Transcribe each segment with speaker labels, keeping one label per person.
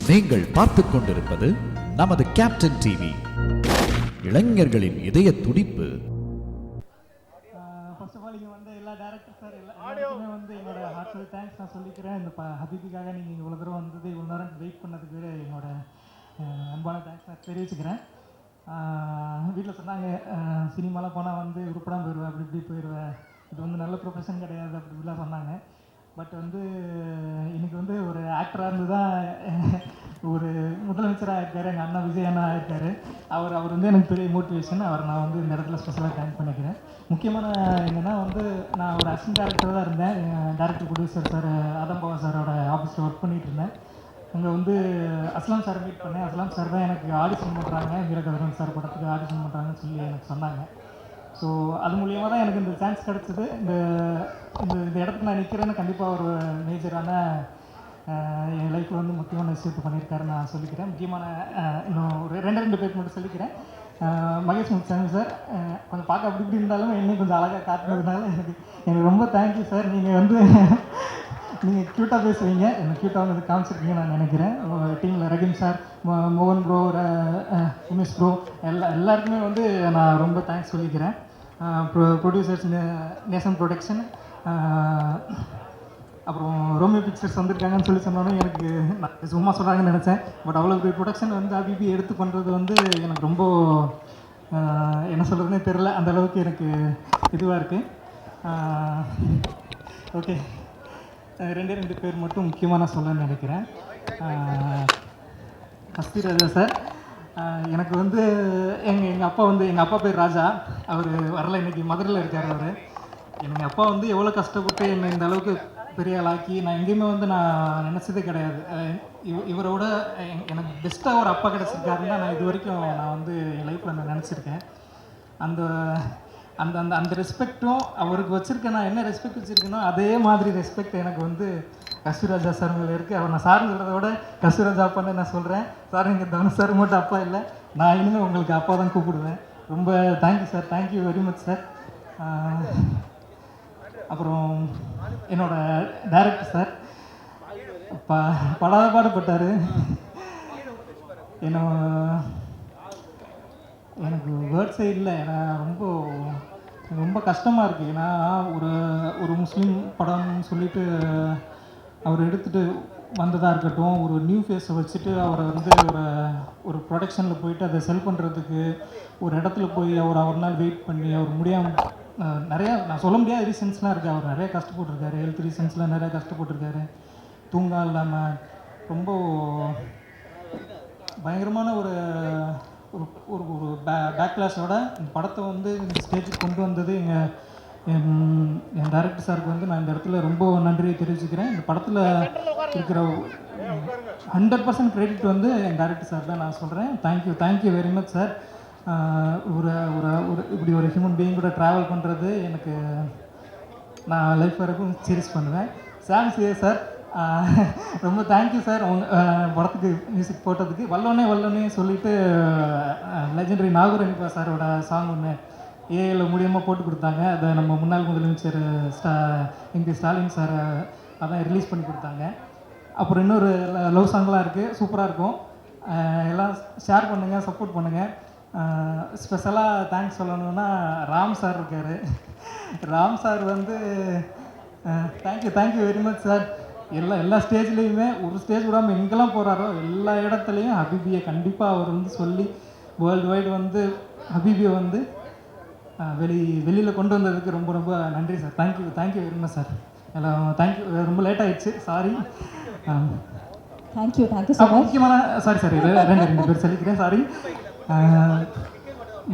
Speaker 1: நீங்கள் பார்த்துக் கொண்டிருப்பது நமது கேப்டன் டிவி. இளைஞர்களின் இதய துடிப்பு.
Speaker 2: ஃபர்ஸ்ட் ஆஃப் ஆல் இங்கே வந்து எல்லா டேரக்டர் சார் எல்லாருக்குமே வந்து என்னோட ஹார்ட்ஃபுல் தேங்க்ஸ் நான் சொல்லிக்கிறேன். இந்த ஹபீபிக்காக நீங்கள் இவ்வளோ தூரம் வந்தது, இவ்வளோ நேரம் வெயிட் பண்ணதுக்கு என்னோட அன்பான தேங்க்ஸ் நான் தெரிவிச்சுக்கிறேன். வீட்டில் சொன்னாங்க, சினிமாலாம் போனால் வந்து உருப்படாமல் போயிடுவேன், அப்படி இப்படி போயிடுவேன், இது வந்து நல்ல ப்ரொஃபஷன் கிடையாது அப்படி இப்படிலாம் சொன்னாங்க. பட் வந்து எனக்கு வந்து ஒரு ஆக்டராக இருந்து தான் ஒரு முதலமைச்சராக இருக்கார், எங்கள் அண்ணா விஜய் அண்ணா இருக்கார். அவர் வந்து எனக்கு பெரிய மோட்டிவேஷன். அவர் நான் வந்து இந்த இடத்துல ஸ்பெஷலாக தேங்க் பண்ணிக்கிறேன். முக்கியமான என்னென்னா வந்து நான் ஒரு அசிஸ்டன்ட் டேரக்டர் தான் இருந்தேன். டேரக்டர் ப்ரொடியூசர் சார் ஆதம் பவா சாரோட ஆஃபீஸில் ஒர்க் பண்ணிகிட்டு இருந்தேன். அங்கே வந்து அஸ்லாம் சாரை மீட் பண்ணேன். அஸ்லாம் சார் தான் எனக்கு ஆடிஷன் பண்ணுறாங்க, வீரகதரன் சார் படத்துக்கு ஆடிஷன் பண்ணுறாங்கன்னு சொல்லி எனக்கு சொன்னாங்க. ஸோ அது மூலியமாக தான் எனக்கு இந்த சான்ஸ் கிடச்சிது. இந்த இந்த இடத்துக்கு நான் நிற்கிறேன்னு கண்டிப்பாக ஒரு மேஜரான என் லைஃப்பில் வந்து முக்கியமான விஷயத்தை பண்ணியிருக்காருன்னு நான் சொல்லிக்கிறேன். முக்கியமான இன்னும் ஒரு ரெண்டு பேருக்கு மட்டும் சொல்லிக்கிறேன். மகேஷ் முத்துசாமி சார் கொஞ்சம் பார்க்க அப்படி இப்படி இருந்தாலும் இன்னும் கொஞ்சம் அழகாக காட்டுனதுனால எனக்கு ரொம்ப தேங்க்யூ சார். நீங்கள் க்யூட்டாக பேசுவீங்க, எனக்கு க்யூட்டாக வந்து காமிச்சிருக்கீங்க நான் நினைக்கிறேன். டீமில் ரஹீம் சார், மோகன் ப்ரோ, உமேஷ் ப்ரோ எல்லாருக்குமே வந்து நான் ரொம்ப தேங்க்ஸ் சொல்லிக்கிறேன். ப்ரொடியூசர்ஸ் நேசன் ப்ரொடக்ஷன், அப்புறம் ரோமியோ பிக்சர்ஸ் வந்திருக்காங்கன்னு சொல்லி சொன்னோன்னே எனக்கு சும்மா சொல்கிறாங்கன்னு நினச்சேன். பட் அவ்வளோ பெரிய ப்ரொடக்ஷன் வந்து ஹபீபி எடுத்து பண்ணுறது வந்து எனக்கு ரொம்ப என்ன சொல்கிறதுனே தெரில, அந்தளவுக்கு எனக்கு இதுவாக இருக்குது. ஓகே, ரெண்டு பேர் மட்டும் முக்கியமாக நான் சொல்லணும்னு நினைக்கிறேன். கஸ்தூரிராஜா சார், எனக்கு வந்து எங்கள் அப்பா பேர் ராஜா. அவர் வரல, இன்றைக்கி மதுரையில் இருக்கார். அவர் எங்கள் அப்பா வந்து எவ்வளோ கஷ்டப்பட்டு என்னை இந்த அளவுக்கு பெரிய ஆளாக்கி நான் எங்கேயுமே வந்து நான் நினச்சதே கிடையாது. இவரோட எனக்கு பெஸ்ட்டாக ஒரு அப்பா கிடச்சிருக்காருன்னா நான் இது வரைக்கும் நான் வந்து என் லைஃப்பில் நான் நினச்சிருக்கேன். அந்த அந்த அந்த அந்த ரெஸ்பெக்டும் அவருக்கு வச்சுருக்கேன். நான் என்ன ரெஸ்பெக்ட் வச்சுருக்கேனோ அதே மாதிரி ரெஸ்பெக்ட் எனக்கு வந்து கஸ்தூரிராஜா சார் மேலே இருக்குது. அவர் நான் சார்னு சொல்கிறத விட கஸ்தூரிராஜா அப்பான்னு நான் சொல்கிறேன். சார், இங்கே தனுஷ் சார் மட்டும் அப்பா இல்லை, நான் இனிமேல் உங்களுக்கு அப்பா தான் கூப்பிடுவேன். ரொம்ப thank you sir, thank you very much sir. அப்புறம் என்னோடய டைரக்டர் சார் படாத பாடுபட்டார். எனக்கு வேர்ட்ஸே இல்லை. ஏன்னா ரொம்ப கஷ்டமாக இருக்குது. ஏன்னா ஒரு முஸ்லீம் படம்னு சொல்லிட்டு அவர் எடுத்துகிட்டு வந்ததாக இருக்கட்டும், ஒரு நியூ ஃபேஸை வச்சுட்டு அவரை வந்து ஒரு ப்ரொடக்ஷனில் போயிட்டு அதை செல் பண்ணுறதுக்கு ஒரு இடத்துல போய் ஒரு நாள் வெயிட் பண்ணி அவர் முடியாமல் நிறையா நான் சொல்ல முடியாத ரீசன்ஸ்லாம் இருக்குது. அவர் நிறையா கஷ்டப்பட்டுருக்காரு, ஹெல்த் ரீசன்ஸ்லாம் நிறையா கஷ்டப்பட்டுருக்காரு, தூங்க இல்லாமல் ரொம்ப பயங்கரமான ஒரு ஒரு ஒரு பேக்லாஸோட இந்த படத்தை வந்து இந்த ஸ்டேஜுக்கு கொண்டு வந்தது என் டைரக்டர் சாருக்கு வந்து நான் இந்த இடத்துல ரொம்ப நன்றியை தெரிவிச்சுக்கிறேன். இந்த படத்தில் இருக்கிற 100% கிரெடிட் வந்து என் டைரக்டர் சார் தான் நான் சொல்கிறேன். Thank you very much sir. ஒரு இப்படி ஒரு ஹியூமன் பீயிங் கூட ட்ராவல் பண்ணுறது எனக்கு நான் லைஃப் வரைக்கும் சீரியஸ் பண்ணுவேன். சாங்ஸ் சார் ரொம்ப தேங்க்யூ சார். படத்துக்கு மியூசிக் போட்டதுக்கு வல்லோனே சொல்லிவிட்டு லெஜெண்டரி நாகூர் சாரோட சாங் ஒன்று ஏஐயில் மூலியமாக போட்டு கொடுத்தாங்க. அதை நம்ம முன்னாள் முதலமைச்சர் எம்பி ஸ்டாலின் சார் அதான் ரிலீஸ் பண்ணி கொடுத்தாங்க. அப்புறம் இன்னொரு லவ் சாங்லாம் இருக்குது, சூப்பராக இருக்கும். எல்லாம் ஷேர் பண்ணுங்கள், சப்போர்ட் பண்ணுங்கள். ஸ்பெஷலாக தேங்க்ஸ் சொல்லணுன்னா ராம் சார் இருக்கார். ராம் சார் வந்து தேங்க்யூ வெரி மச் சார். எல்லா ஸ்டேஜ்லேயுமே ஒரு ஸ்டேஜ் விடாமல் எங்கெல்லாம் போகிறாரோ எல்லா இடத்துலையும் ஹபீபியை கண்டிப்பாக அவர் வந்து சொல்லி வேர்ல்டு வைடு வந்து ஹபீபியை வந்து வெளியில் கொண்டு வந்ததுக்கு ரொம்ப நன்றி sir. Thank you very much sir. எல்லாம் தேங்க்யூ. ரொம்ப லேட் ஆகிடுச்சு, சாரி.
Speaker 3: Thank you sir.
Speaker 2: முக்கியமான சாரி இது ரெண்டு பேர் சொல்லிக்கிறேன், சாரி.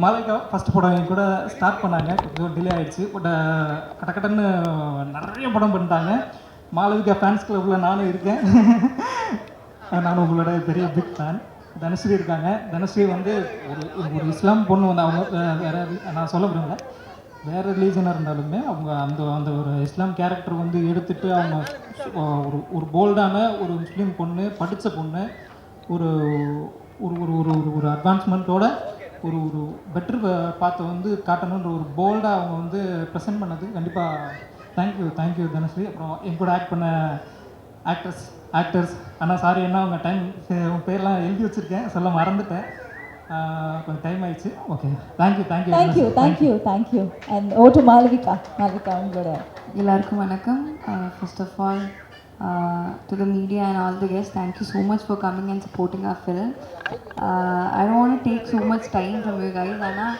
Speaker 2: மாலைக்கா ஃபஸ்ட் படம் என் கூட ஸ்டார்ட் பண்ணாங்க, கொஞ்சம் டிலே ஆகிடுச்சு. பட் கடன்னு நிறைய படம் பண்ணிட்டாங்க. மாளவிகா ஃபேன்ஸ் கிளப்பில் நானும் இருக்கேன். நானும் உங்களோட பெரிய பிக் ஃபேன். தனுஸ்ரீ இருக்காங்க. தனுஸ்ரீ வந்து ஒரு இஸ்லாம் பொண்ணு வந்து அவங்க வேறு நான் சொல்ல விரும்பல, வேறு ரிலீஜனாக இருந்தாலுமே அவங்க அந்த ஒரு இஸ்லாம் கேரக்டர் வந்து எடுத்துகிட்டு அவங்க ஒரு போல்டான ஒரு முஸ்லீம் பொண்ணு, படித்த பொண்ணு, ஒரு ஒரு அட்வான்ஸ்மெண்ட்டோட ஒரு பெட்டர் பார்த்து வந்து காட்டணுன்ற ஒரு போல்டாக அவங்க வந்து ப்ரெசென்ட் பண்ணது கண்டிப்பாக தேங்க்யூ தனுஸ்ரீ. அப்புறம் என் கூட ஆக்ட் பண்ண ஆக்ட்ரஸ் ஆக்டர்ஸ் அண்ணா சாரி அண்ணா உங்கள் டைம் உங்கள் பேர்லாம் எழுதி வச்சுருக்கேன் சொல்ல மறந்துட்டேன், கொஞ்சம் டைம் ஆயிடுச்சு. Okay, thank you
Speaker 3: thank you. அண்ட் ஓ டு மாளவிகா உங்களோட.
Speaker 4: எல்லாருக்கும் வணக்கம். First of all, to the media and all the guests, thank you so much for coming and supporting our film. I don't want to take so much time from you guys. ஆனால்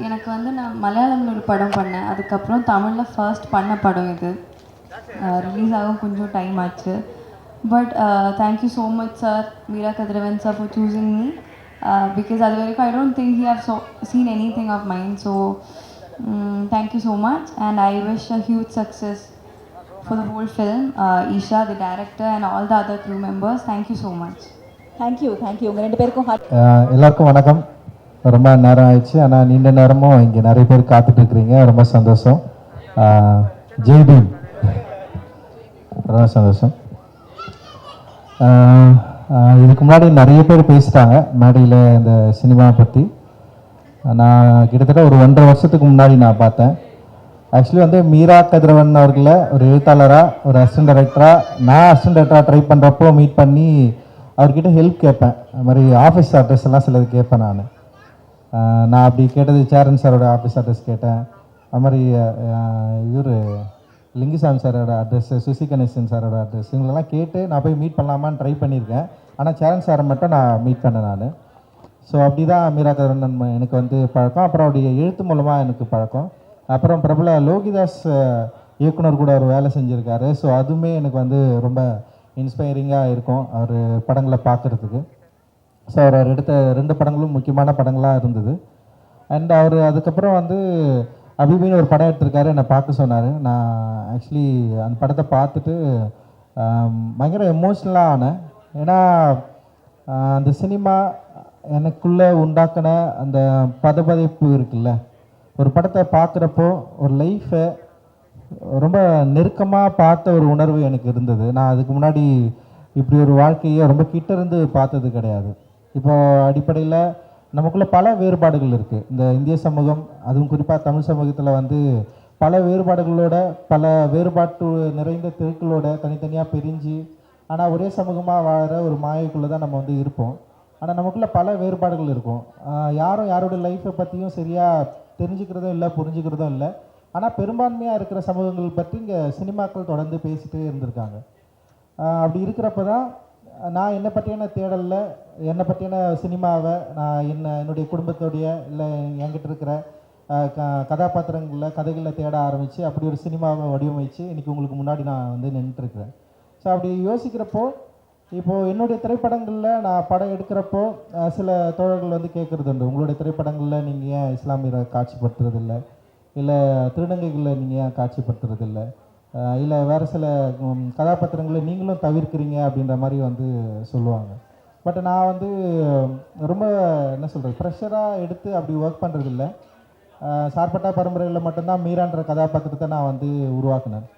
Speaker 4: எனக்கு வந்து நான் மலையாளம்ல ஒரு படம் பண்ணேன், அதுக்கப்புறம் தமிழில் first பண்ண படம் இது. ரிலீஸ் ஆகும் கொஞ்சம் டைம் ஆச்சு. But thank you so much sir, Meera Kathiravan sir, for choosing me. Because அது வரைக்கும் I don't think he have seen anything of mine. So thank you so much and I wish a huge success for the whole film. Isha, the director, and all the other crew members, thank you so much.
Speaker 3: Thank you உங்கள் 2 பேருக்கும்
Speaker 5: எல்லாருக்கும் வணக்கம். ரொம்ப நேரம் ஆயிடுச்சு, ஆனால் நீண்ட நேரமும் இங்கே நிறைய பேர் காத்துட்டு இருக்கிறீங்க, ரொம்ப சந்தோஷம். ஜெய்பீம், ரொம்ப சந்தோஷம். இதுக்கு முன்னாடி நிறைய பேர் பேசிட்டாங்க மேடையில் இந்த சினிமாவை பற்றி. நான் கிட்டத்தட்ட ஒரு 1.5 வருஷத்துக்கு முன்னாடி நான் பார்த்தேன். ஆக்சுவலி வந்து மீரா கதிரவன் அவர்களை ஒரு எழுத்தாளராக, ஒரு அசிஸ்டன்ட் டைரக்டராக, நான் அசிஸ்டன்ட் டைரக்டராக ட்ரை பண்ணுறப்போ மீட் பண்ணி அவர்கிட்ட ஹெல்ப் கேட்பேன். அது மாதிரி ஆஃபீஸ் அட்ரஸ் எல்லாம் சிலது கேட்பேன். நான் அப்படி கேட்டது சேரன் சாரோட ஆஃபீஸ் அட்ரஸ் கேட்டேன். அது மாதிரி இவர் லிங்குசாமி சாரோட அட்ரஸ், சுசி கணேசன் சாரோட அட்ரஸ், இவங்களெல்லாம் கேட்டு நான் போய் மீட் பண்ணலாமான்னு ட்ரை பண்ணியிருக்கேன். ஆனால் சேரன் சாரை மட்டும் நான் மீட் பண்ணேன் நான். ஸோ அப்படி தான் மீரா கதிரவன் எனக்கு வந்து பழக்கம். அப்புறம் அவருடைய எழுத்து மூலமாக எனக்கு பழக்கம். அப்புறம் பிரபல லோகிதாஸ் இயக்குனர் கூட அவர் வேலை செஞ்சுருக்காரு. ஸோ அதுவுமே எனக்கு வந்து ரொம்ப இன்ஸ்பைரிங்காக இருக்கும் அவர் படங்களை பார்க்குறதுக்கு. ஸோ அவர் எடுத்த 2 படங்களும் முக்கியமான படங்களாக இருந்தது. அண்ட் அவர் அதுக்கப்புறம் வந்து அபிபின்னு ஒரு படம் எடுத்திருக்காரு, என்னை பார்க்க சொன்னார். நான் ஆக்சுவலி அந்த படத்தை பார்த்துட்டு பயங்கர எமோஷ்னலாக ஆனேன். ஏன்னா அந்த சினிமா எனக்குள்ளே உண்டாக்கின அந்த பதபதைப்பு இருக்குல்ல, ஒரு படத்தை பார்க்குறப்போ ஒரு லைஃப்பை ரொம்ப நெருக்கமாக பார்த்த ஒரு உணர்வு எனக்கு இருந்தது. நான் அதுக்கு முன்னாடி இப்படி ஒரு வாழ்க்கையை ரொம்ப கிட்ட இருந்து பார்த்தது கிடையாது. இப்போ அடிப்படையில் நமக்குள்ளே பல வேறுபாடுகள் இருக்குது. இந்த இந்திய சமூகம், அதுவும் குறிப்பாக தமிழ் சமூகத்தில் வந்து பல வேறுபாடுகளோட, பல வேறுபாட்டு நிறைந்த தெருக்களோட தனித்தனியாக பிரிஞ்சு, ஆனால் ஒரே சமூகமாக வாழற ஒரு மாயைக்குள்ளே தான் நம்ம வந்து இருப்போம். ஆனால் நமக்குள்ளே பல வேறுபாடுகள் இருக்கும். யாரும் யாரோட லைஃப்பை பற்றியும் சரியாக தெரிஞ்சுக்கிறதும் இல்லை, புரிஞ்சுக்கிறதும் இல்லை. ஆனால் பெரும்பான்மையாக இருக்கிற சமூகங்கள் பற்றி இங்கே சினிமாக்கள் தொடர்ந்து பேசிகிட்டே இருந்திருக்காங்க. அப்படி இருக்கிறப்ப தான் நான் என்னை பற்றியான தேடலில், என்னை பற்றியான சினிமாவை நான் என்னுடைய குடும்பத்தோடைய இல்லை என்கிட்ட இருக்கிற கதாபாத்திரங்களில், கதைகளில் தேட ஆரம்பித்து அப்படி ஒரு சினிமாவை வடிவமைச்சு இன்றைக்கி உங்களுக்கு முன்னாடி நான் வந்து நின்றுட்டுருக்கிறேன். ஸோ அப்படி யோசிக்கிறப்போ, இப்போது என்னுடைய திரைப்படங்களில் நான் படம் எடுக்கிறப்போ சில தோழர்கள் வந்து கேட்குறது உண்டு, உங்களுடைய திரைப்படங்களில் நீங்கள் ஏன் இஸ்லாமியரை காட்சிப்படுத்துறதில்லை, இல்லை திருநங்கைகளில் நீங்கள் ஏன் காட்சிப்படுத்துறதில்லை, இல்லை வேறு சில கதாபாத்திரங்களை நீங்களும் தவிர்க்கிறீங்க அப்படின்ற மாதிரி வந்து சொல்லுவாங்க. பட் நான் வந்து ரொம்ப என்ன சொல்கிறது, ப்ரெஷராக எடுத்து அப்படி ஒர்க் பண்ணுறதில்ல. சார்பட்டா பரம்பரையில் மட்டும்தான் மீரான்ற கதாபாத்திரத்தை நான் வந்து உருவாக்கினேன்.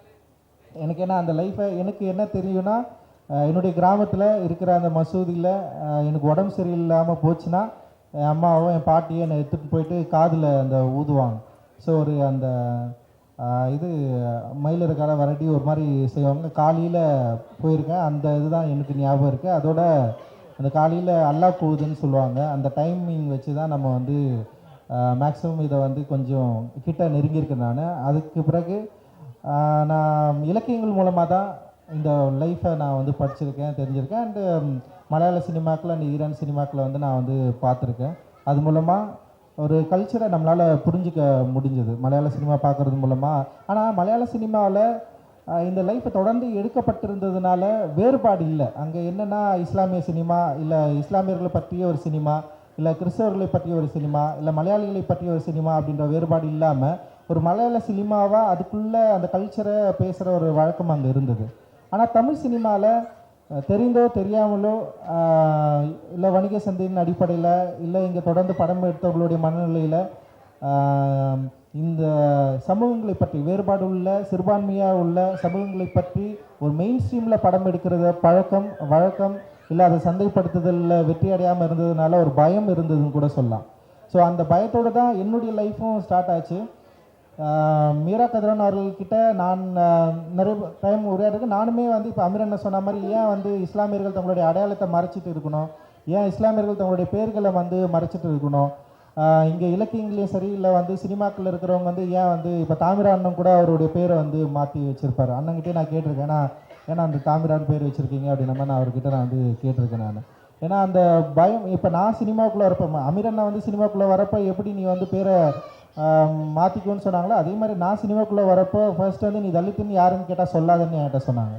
Speaker 5: எனக்கு என்ன அந்த லைஃப்பை, எனக்கு என்ன தெரியும்னா, என்னுடைய கிராமத்தில் இருக்கிற அந்த மசூதியில் எனக்கு உடம்பு சரியில்லாமல் போச்சுன்னா என் அம்மாவும் என் பாட்டியும் என்னை எடுத்துகிட்டு போயிட்டு காதில் அந்த ஊதுவாங்க. ஸோ ஒரு அந்த இது மயிலிறக்கால வரட்டி ஒரு மாதிரி செய்வாங்க. காலையில் போயிருக்கேன், அந்த இதுதான் எனக்கு ஞாபகம் இருக்குது. அதோட அந்த காலையில் அல்லா கூவுதுன்னு சொல்லுவாங்க. அந்த டைமிங் வச்சு தான் நம்ம வந்து மேக்ஸிமம் இதை வந்து கொஞ்சம் கிட்ட நெருங்கியிருக்கேன் நான். அதுக்கு பிறகு நான் இலக்கியங்கள் மூலமாக தான் இந்த லைஃப்பை நான் வந்து படிச்சிருக்கேன், தெரிஞ்சிருக்கேன். அண்டு மலையாள சினிமாக்கள் அண்ட் ஈரான் சினிமாக்களை வந்து நான் வந்து பார்த்துருக்கேன். அது மூலமாக ஒரு கல்ச்சரை நம்மளால் புரிஞ்சிக்க முடிஞ்சது மலையாள சினிமா பார்க்குறது மூலமாக. ஆனால் மலையாள சினிமாவில் இந்த லைஃப்பை தொடர்ந்து எடுக்கப்பட்டிருந்ததுனால வேறுபாடு இல்லை. அங்கே என்னென்னா இஸ்லாமிய சினிமா, இல்லை இஸ்லாமியர்களை பற்றிய ஒரு சினிமா, இல்லை கிறிஸ்தவர்களை பற்றிய ஒரு சினிமா, இல்லை மலையாளிகளை பற்றிய ஒரு சினிமா அப்படின்ற வேறுபாடு இல்லாமல் ஒரு மலையாள சினிமாவாக அதுக்குள்ளே அந்த கல்ச்சரை பேசுகிற ஒரு வழக்கம் அங்கே இருந்தது. ஆனால் தமிழ் சினிமாவில் தெரிந்தோ தெரியாமலோ இல்லை வணிக சந்தையின் அடிப்படையில், இல்லை இங்கே தொடர்ந்து படம் எடுத்தவர்களுடைய மனநிலையில் இந்த சமூகங்களை பற்றி, வேறுபாடு உள்ள சிறுபான்மையாக உள்ள சமூகங்களை பற்றி ஒரு மெயின் ஸ்ட்ரீமில் படம் எடுக்கிறத வழக்கம் இல்லை அதை சந்தைப்படுத்துதலில் வெற்றி அடையாமல் இருந்ததுனால ஒரு பயம் இருந்ததுன்னு கூட சொல்லலாம். ஸோ அந்த பயத்தோடு தான் என்னுடைய லைஃப்பும் ஸ்டார்ட் ஆச்சு. மீரா கதிரவன் அவர்கள்கிட்ட நான் நிறைய டைம் உரையாடுறதுக்கு நானுமே வந்து இப்போ அமீரண்ண சொன்ன மாதிரி ஏன் வந்து இஸ்லாமியர்கள் தங்களுடைய அடையாளத்தை மறைச்சிட்டு இருக்கணும், ஏன் இஸ்லாமியர்கள் தங்களுடைய பேர்களை வந்து மறைச்சிட்டு இருக்கணும், இங்கே இலக்கியங்களையும் சரி இல்லை வந்து சினிமாக்கள் இருக்கிறவங்க வந்து ஏன் வந்து இப்போ தாமிரா அண்ணன் கூட அவருடைய பேரை வந்து மாற்றி வச்சுருப்பார். அண்ணங்கிட்டே நான் கேட்டிருக்கேன், ஏன்னா அந்த தாமிரான்னு பேர் வச்சுருக்கீங்க அப்படின்ற மாதிரி நான் அவர்கிட்ட நான் வந்து கேட்டிருக்கேன். நான் ஏன்னா அந்த பயம் இப்போ நான் சினிமாவுக்குள்ளே வரப்போ அமீரண்ணா வந்து சினிமாவுக்குள்ளே வரப்போ எப்படி நீ வந்து பேரை மாற்றிக்கோன்னு சொன்னாங்களோ அதே மாதிரி நான் சினிமாக்குள்ளே வரப்போ ஃபர்ஸ்ட் வந்து நீ தலித்துன்னு யாருன்னு கேட்டால் சொல்லாதன்னு என்கிட்ட சொன்னாங்க.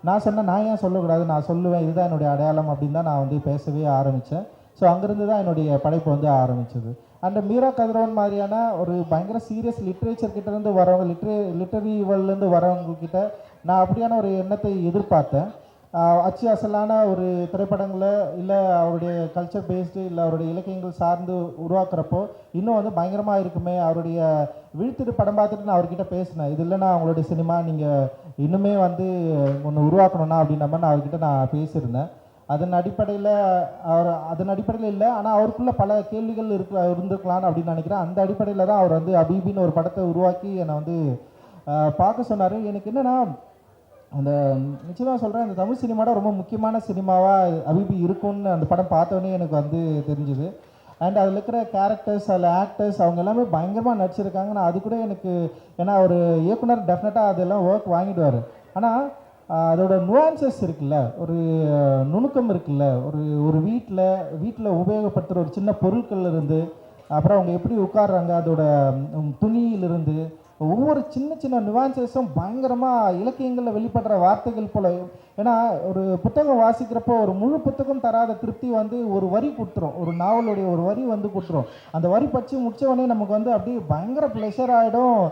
Speaker 5: நான் சொன்னேன் நான் ஏன் சொல்லக்கூடாது, நான் சொல்லுவேன், இதுதான் என்னுடைய அடையாளம் அப்படின்னு தான் நான் வந்து பேசவே ஆரம்பித்தேன். ஸோ அங்கேருந்து தான் என்னுடைய படைப்பு வந்து ஆரம்பித்தது. அந்த மீரா கதிரவன் மாதிரியான ஒரு பயங்கர சீரியஸ் லிட்ரேச்சர் கிட்டேருந்து வரவங்க லிட்ரரி வேர்ல்ட்லேருந்து வரவங்கக்கிட்ட நான் அப்படியான ஒரு எண்ணத்தை எதிர்பார்த்தேன். அச்சு அசலான ஒரு திரைப்படங்களை இல்லை அவருடைய கல்ச்சர் பேஸ்டு இல்லை அவருடைய இலக்கியங்கள் சார்ந்து உருவாக்குறப்போ இன்னும் வந்து பயங்கரமாக இருக்குமே. அவருடைய விழுத்துட்டு படம் பார்த்துட்டு நான் அவர்கிட்ட பேசினேன், இது இல்லைன்னா அவங்களுடைய சினிமா நீங்கள் இன்னுமே வந்து ஒன்று உருவாக்கணும்னா அப்படின்ற மாதிரி நான் அவர்கிட்ட நான் பேசியிருந்தேன். அதன் அடிப்படையில் இல்லை, ஆனால் அவருக்குள்ள பல கேள்விகள் இருந்திருக்கலான்னு அப்படின்னு நினைக்கிறேன். அந்த அடிப்படையில் தான் அவர் வந்து அபீபின்னு ஒரு படத்தை உருவாக்கி என்னை வந்து பார்க்க சொன்னார். எனக்கு என்னென்னா அந்த நிச்சயமாக சொல்கிறேன், இந்த தமிழ் சினிமாவோட ரொம்ப முக்கியமான சினிமாவாக அபீபி இருக்கும்னு அந்த படம் பார்த்தோன்னே எனக்கு வந்து தெரிஞ்சுது. அண்ட் அதில் இருக்கிற கேரக்டர்ஸ், அதில் ஆக்டர்ஸ் அவங்க எல்லாமே பயங்கரமாக நடிச்சிருக்காங்க. நான் அது கூட எனக்கு ஏன்னா ஒரு இயக்குனர் டெஃபினட்டாக அதெல்லாம் ஒர்க் வாங்கிடுவார். ஆனால் அதோட நுவான்சஸ் இருக்குல்ல, ஒரு நுணுக்கம் இருக்குல்ல, ஒரு வீட்டில் உபயோகப்படுத்துகிற ஒரு சின்ன பொருட்கள் இருந்து அப்புறம் அவங்க எப்படி உட்காடுறாங்க அதோட துணியிலிருந்து ஒவ்வொரு சின்ன சின்ன நுவான்சஸும் பயங்கரமாக இலக்கியங்களில் வெளிப்படுற வார்த்தைகள் போல. ஏன்னா ஒரு புத்தகம் வாசிக்கிறப்போ ஒரு முழு புத்தகம் தராத திருப்தி வந்து ஒரு வரி கொடுத்துரும், ஒரு நாவலுடைய ஒரு வரி வந்து கொடுத்துரும். அந்த வரி படித்து முடித்தவொடனே நமக்கு வந்து அப்படியே பயங்கர ப்ளஷர் ஆகிடும்.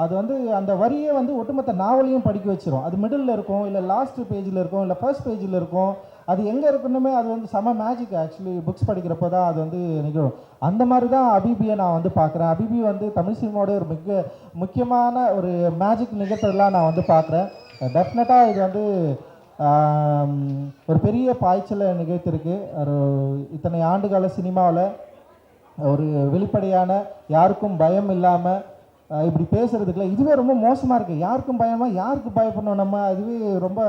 Speaker 5: அது வந்து அந்த வரியே வந்து ஒட்டுமொத்த நாவலையும் படிக்க வச்சிரும். அது மிடில் இருக்கும், இல்லை லாஸ்ட் பேஜில் இருக்கும், இல்லை ஃபர்ஸ்ட் பேஜில் இருக்கும். அது எங்கே இருக்கணுமே அது வந்து செம மேஜிக். ஆக்சுவலி புக்ஸ் படிக்கிறப்போ தான் அது வந்து நிகழும். அந்த மாதிரி தான் அபீபியை நான் வந்து பார்க்குறேன். அபீபி வந்து தமிழ் சினிமாவோட ஒரு மிக முக்கியமான ஒரு மேஜிக் நிகழ்த்தலாம் நான் வந்து பார்க்குறேன். டெஃபினட்டாக இது வந்து ஒரு பெரிய பாய்ச்சலை நிகழ்த்திருக்கு. ஒரு இத்தனை ஆண்டுகால சினிமாவில் ஒரு வெளிப்படையான யாருக்கும் பயம் இல்லாமல் இப்படி பேசுகிறதுக்குல இதுவே ரொம்ப மோசமாக இருக்குது. யாருக்கும் பயமாக யாருக்கு பயப்படணும் நம்ம, அதுவே ரொம்ப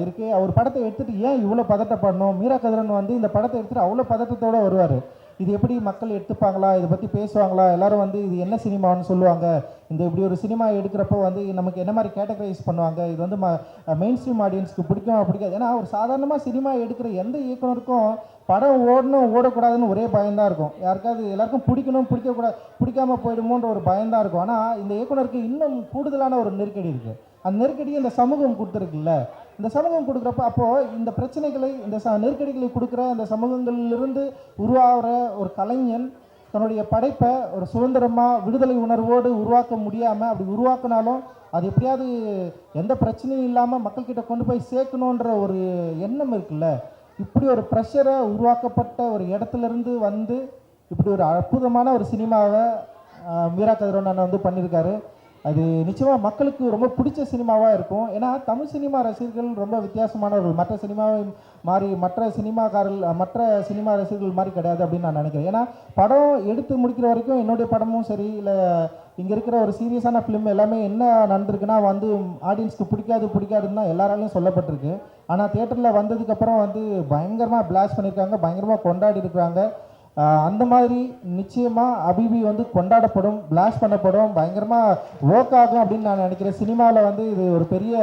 Speaker 5: இருக்குது. அவர் படத்தை எடுத்துகிட்டு ஏன் இவ்வளோ பதட்டப்படணும்? மீரா கதிரவன் வந்து இந்த படத்தை எடுத்துகிட்டு அவ்வளோ பதட்டத்தோடு வருவார். இது எப்படி மக்கள் எடுத்துப்பாங்களா, இதை பற்றி பேசுவாங்களா, எல்லோரும் வந்து இது என்ன சினிமான்னு சொல்லுவாங்க, இந்த இப்படி ஒரு சினிமா எடுக்கிறப்போ வந்து நமக்கு என்ன மாதிரி கேட்டகரைஸ் பண்ணுவாங்க, இது வந்து மெயின் ஸ்ட்ரீம் ஆடியன்ஸ்க்கு பிடிக்காது. ஏன்னா ஒரு சாதாரணமாக சினிமா எடுக்கிற எந்த இயக்குனருக்கும் படம் ஓடணும் ஓடக்கூடாதுன்னு ஒரே பயம்தான் இருக்கும். யாருக்காவது எல்லாருக்கும் பிடிக்கணும் பிடிக்காமல் போயிடுமோன்ற ஒரு பயம்தான் இருக்கும். ஆனால் இந்த இயக்குனருக்கு இன்னும் கூடுதலான ஒரு நெருக்கடி இருக்குது. அந்த நெருக்கடியை இந்த சமூகம் கொடுத்துருக்குல்ல, இந்த சமூகம் கொடுக்குறப்ப அப்போது இந்த பிரச்சனைகளை இந்த நெருக்கடிகளை கொடுக்குற அந்த சமூகங்களிலிருந்து உருவாகிற ஒரு கலைஞன் தன்னுடைய படைப்பை ஒரு சுதந்திரமாக விடுதலை உணர்வோடு உருவாக்க முடியாமல், அப்படி உருவாக்கினாலும் அது எப்படியாவது எந்த பிரச்சனையும் இல்லாமல் மக்கள்கிட்ட கொண்டு போய் சேர்க்கணுன்ற ஒரு எண்ணம் இருக்குல்ல, இப்படி ஒரு ப்ரெஷரை உருவாக்கப்பட்ட ஒரு இடத்துலேருந்து வந்து இப்படி ஒரு அற்புதமான ஒரு சினிமாவை மீரா கதிரவன் அண்ணன் வந்து பண்ணியிருக்காரு. அது நிச்சயமாக மக்களுக்கு ரொம்ப பிடிச்ச சினிமாவாக இருக்கும். ஏன்னா தமிழ் சினிமா ரசிகர்கள் ரொம்ப வித்தியாசமானவர்கள், மற்ற சினிமாவை மாதிரி மற்ற சினிமா ரசிகர்கள் மாதிரி கிடையாது அப்படின்னு நான் நினைக்கிறேன். ஏன்னா படம் எடுத்து முடிக்கிற வரைக்கும் என்னுடைய படமும் சரி இல்லை இங்கே இருக்கிற ஒரு சீரியஸான ஃபிலிம் எல்லாமே என்ன நடந்திருக்குன்னா வந்து ஆடியன்ஸ்க்கு பிடிக்காதுன்னு தான் எல்லாராலையும் சொல்லப்பட்டிருக்கு. ஆனால் தியேட்டரில் வந்ததுக்கப்புறம் வந்து பயங்கரமாக பிளாஸ்ட் பண்ணியிருக்காங்க, பயங்கரமாக கொண்டாடி இருக்கிறாங்க. அந்த மாதிரி நிச்சயமாக அபீபி வந்து கொண்டாடப்படும், பிளாஸ்ட் பண்ணப்படும், பயங்கரமாக ஒர்க் ஆகும் அப்படின்னு நான் நினைக்கிறேன். சினிமாவில் வந்து இது ஒரு பெரிய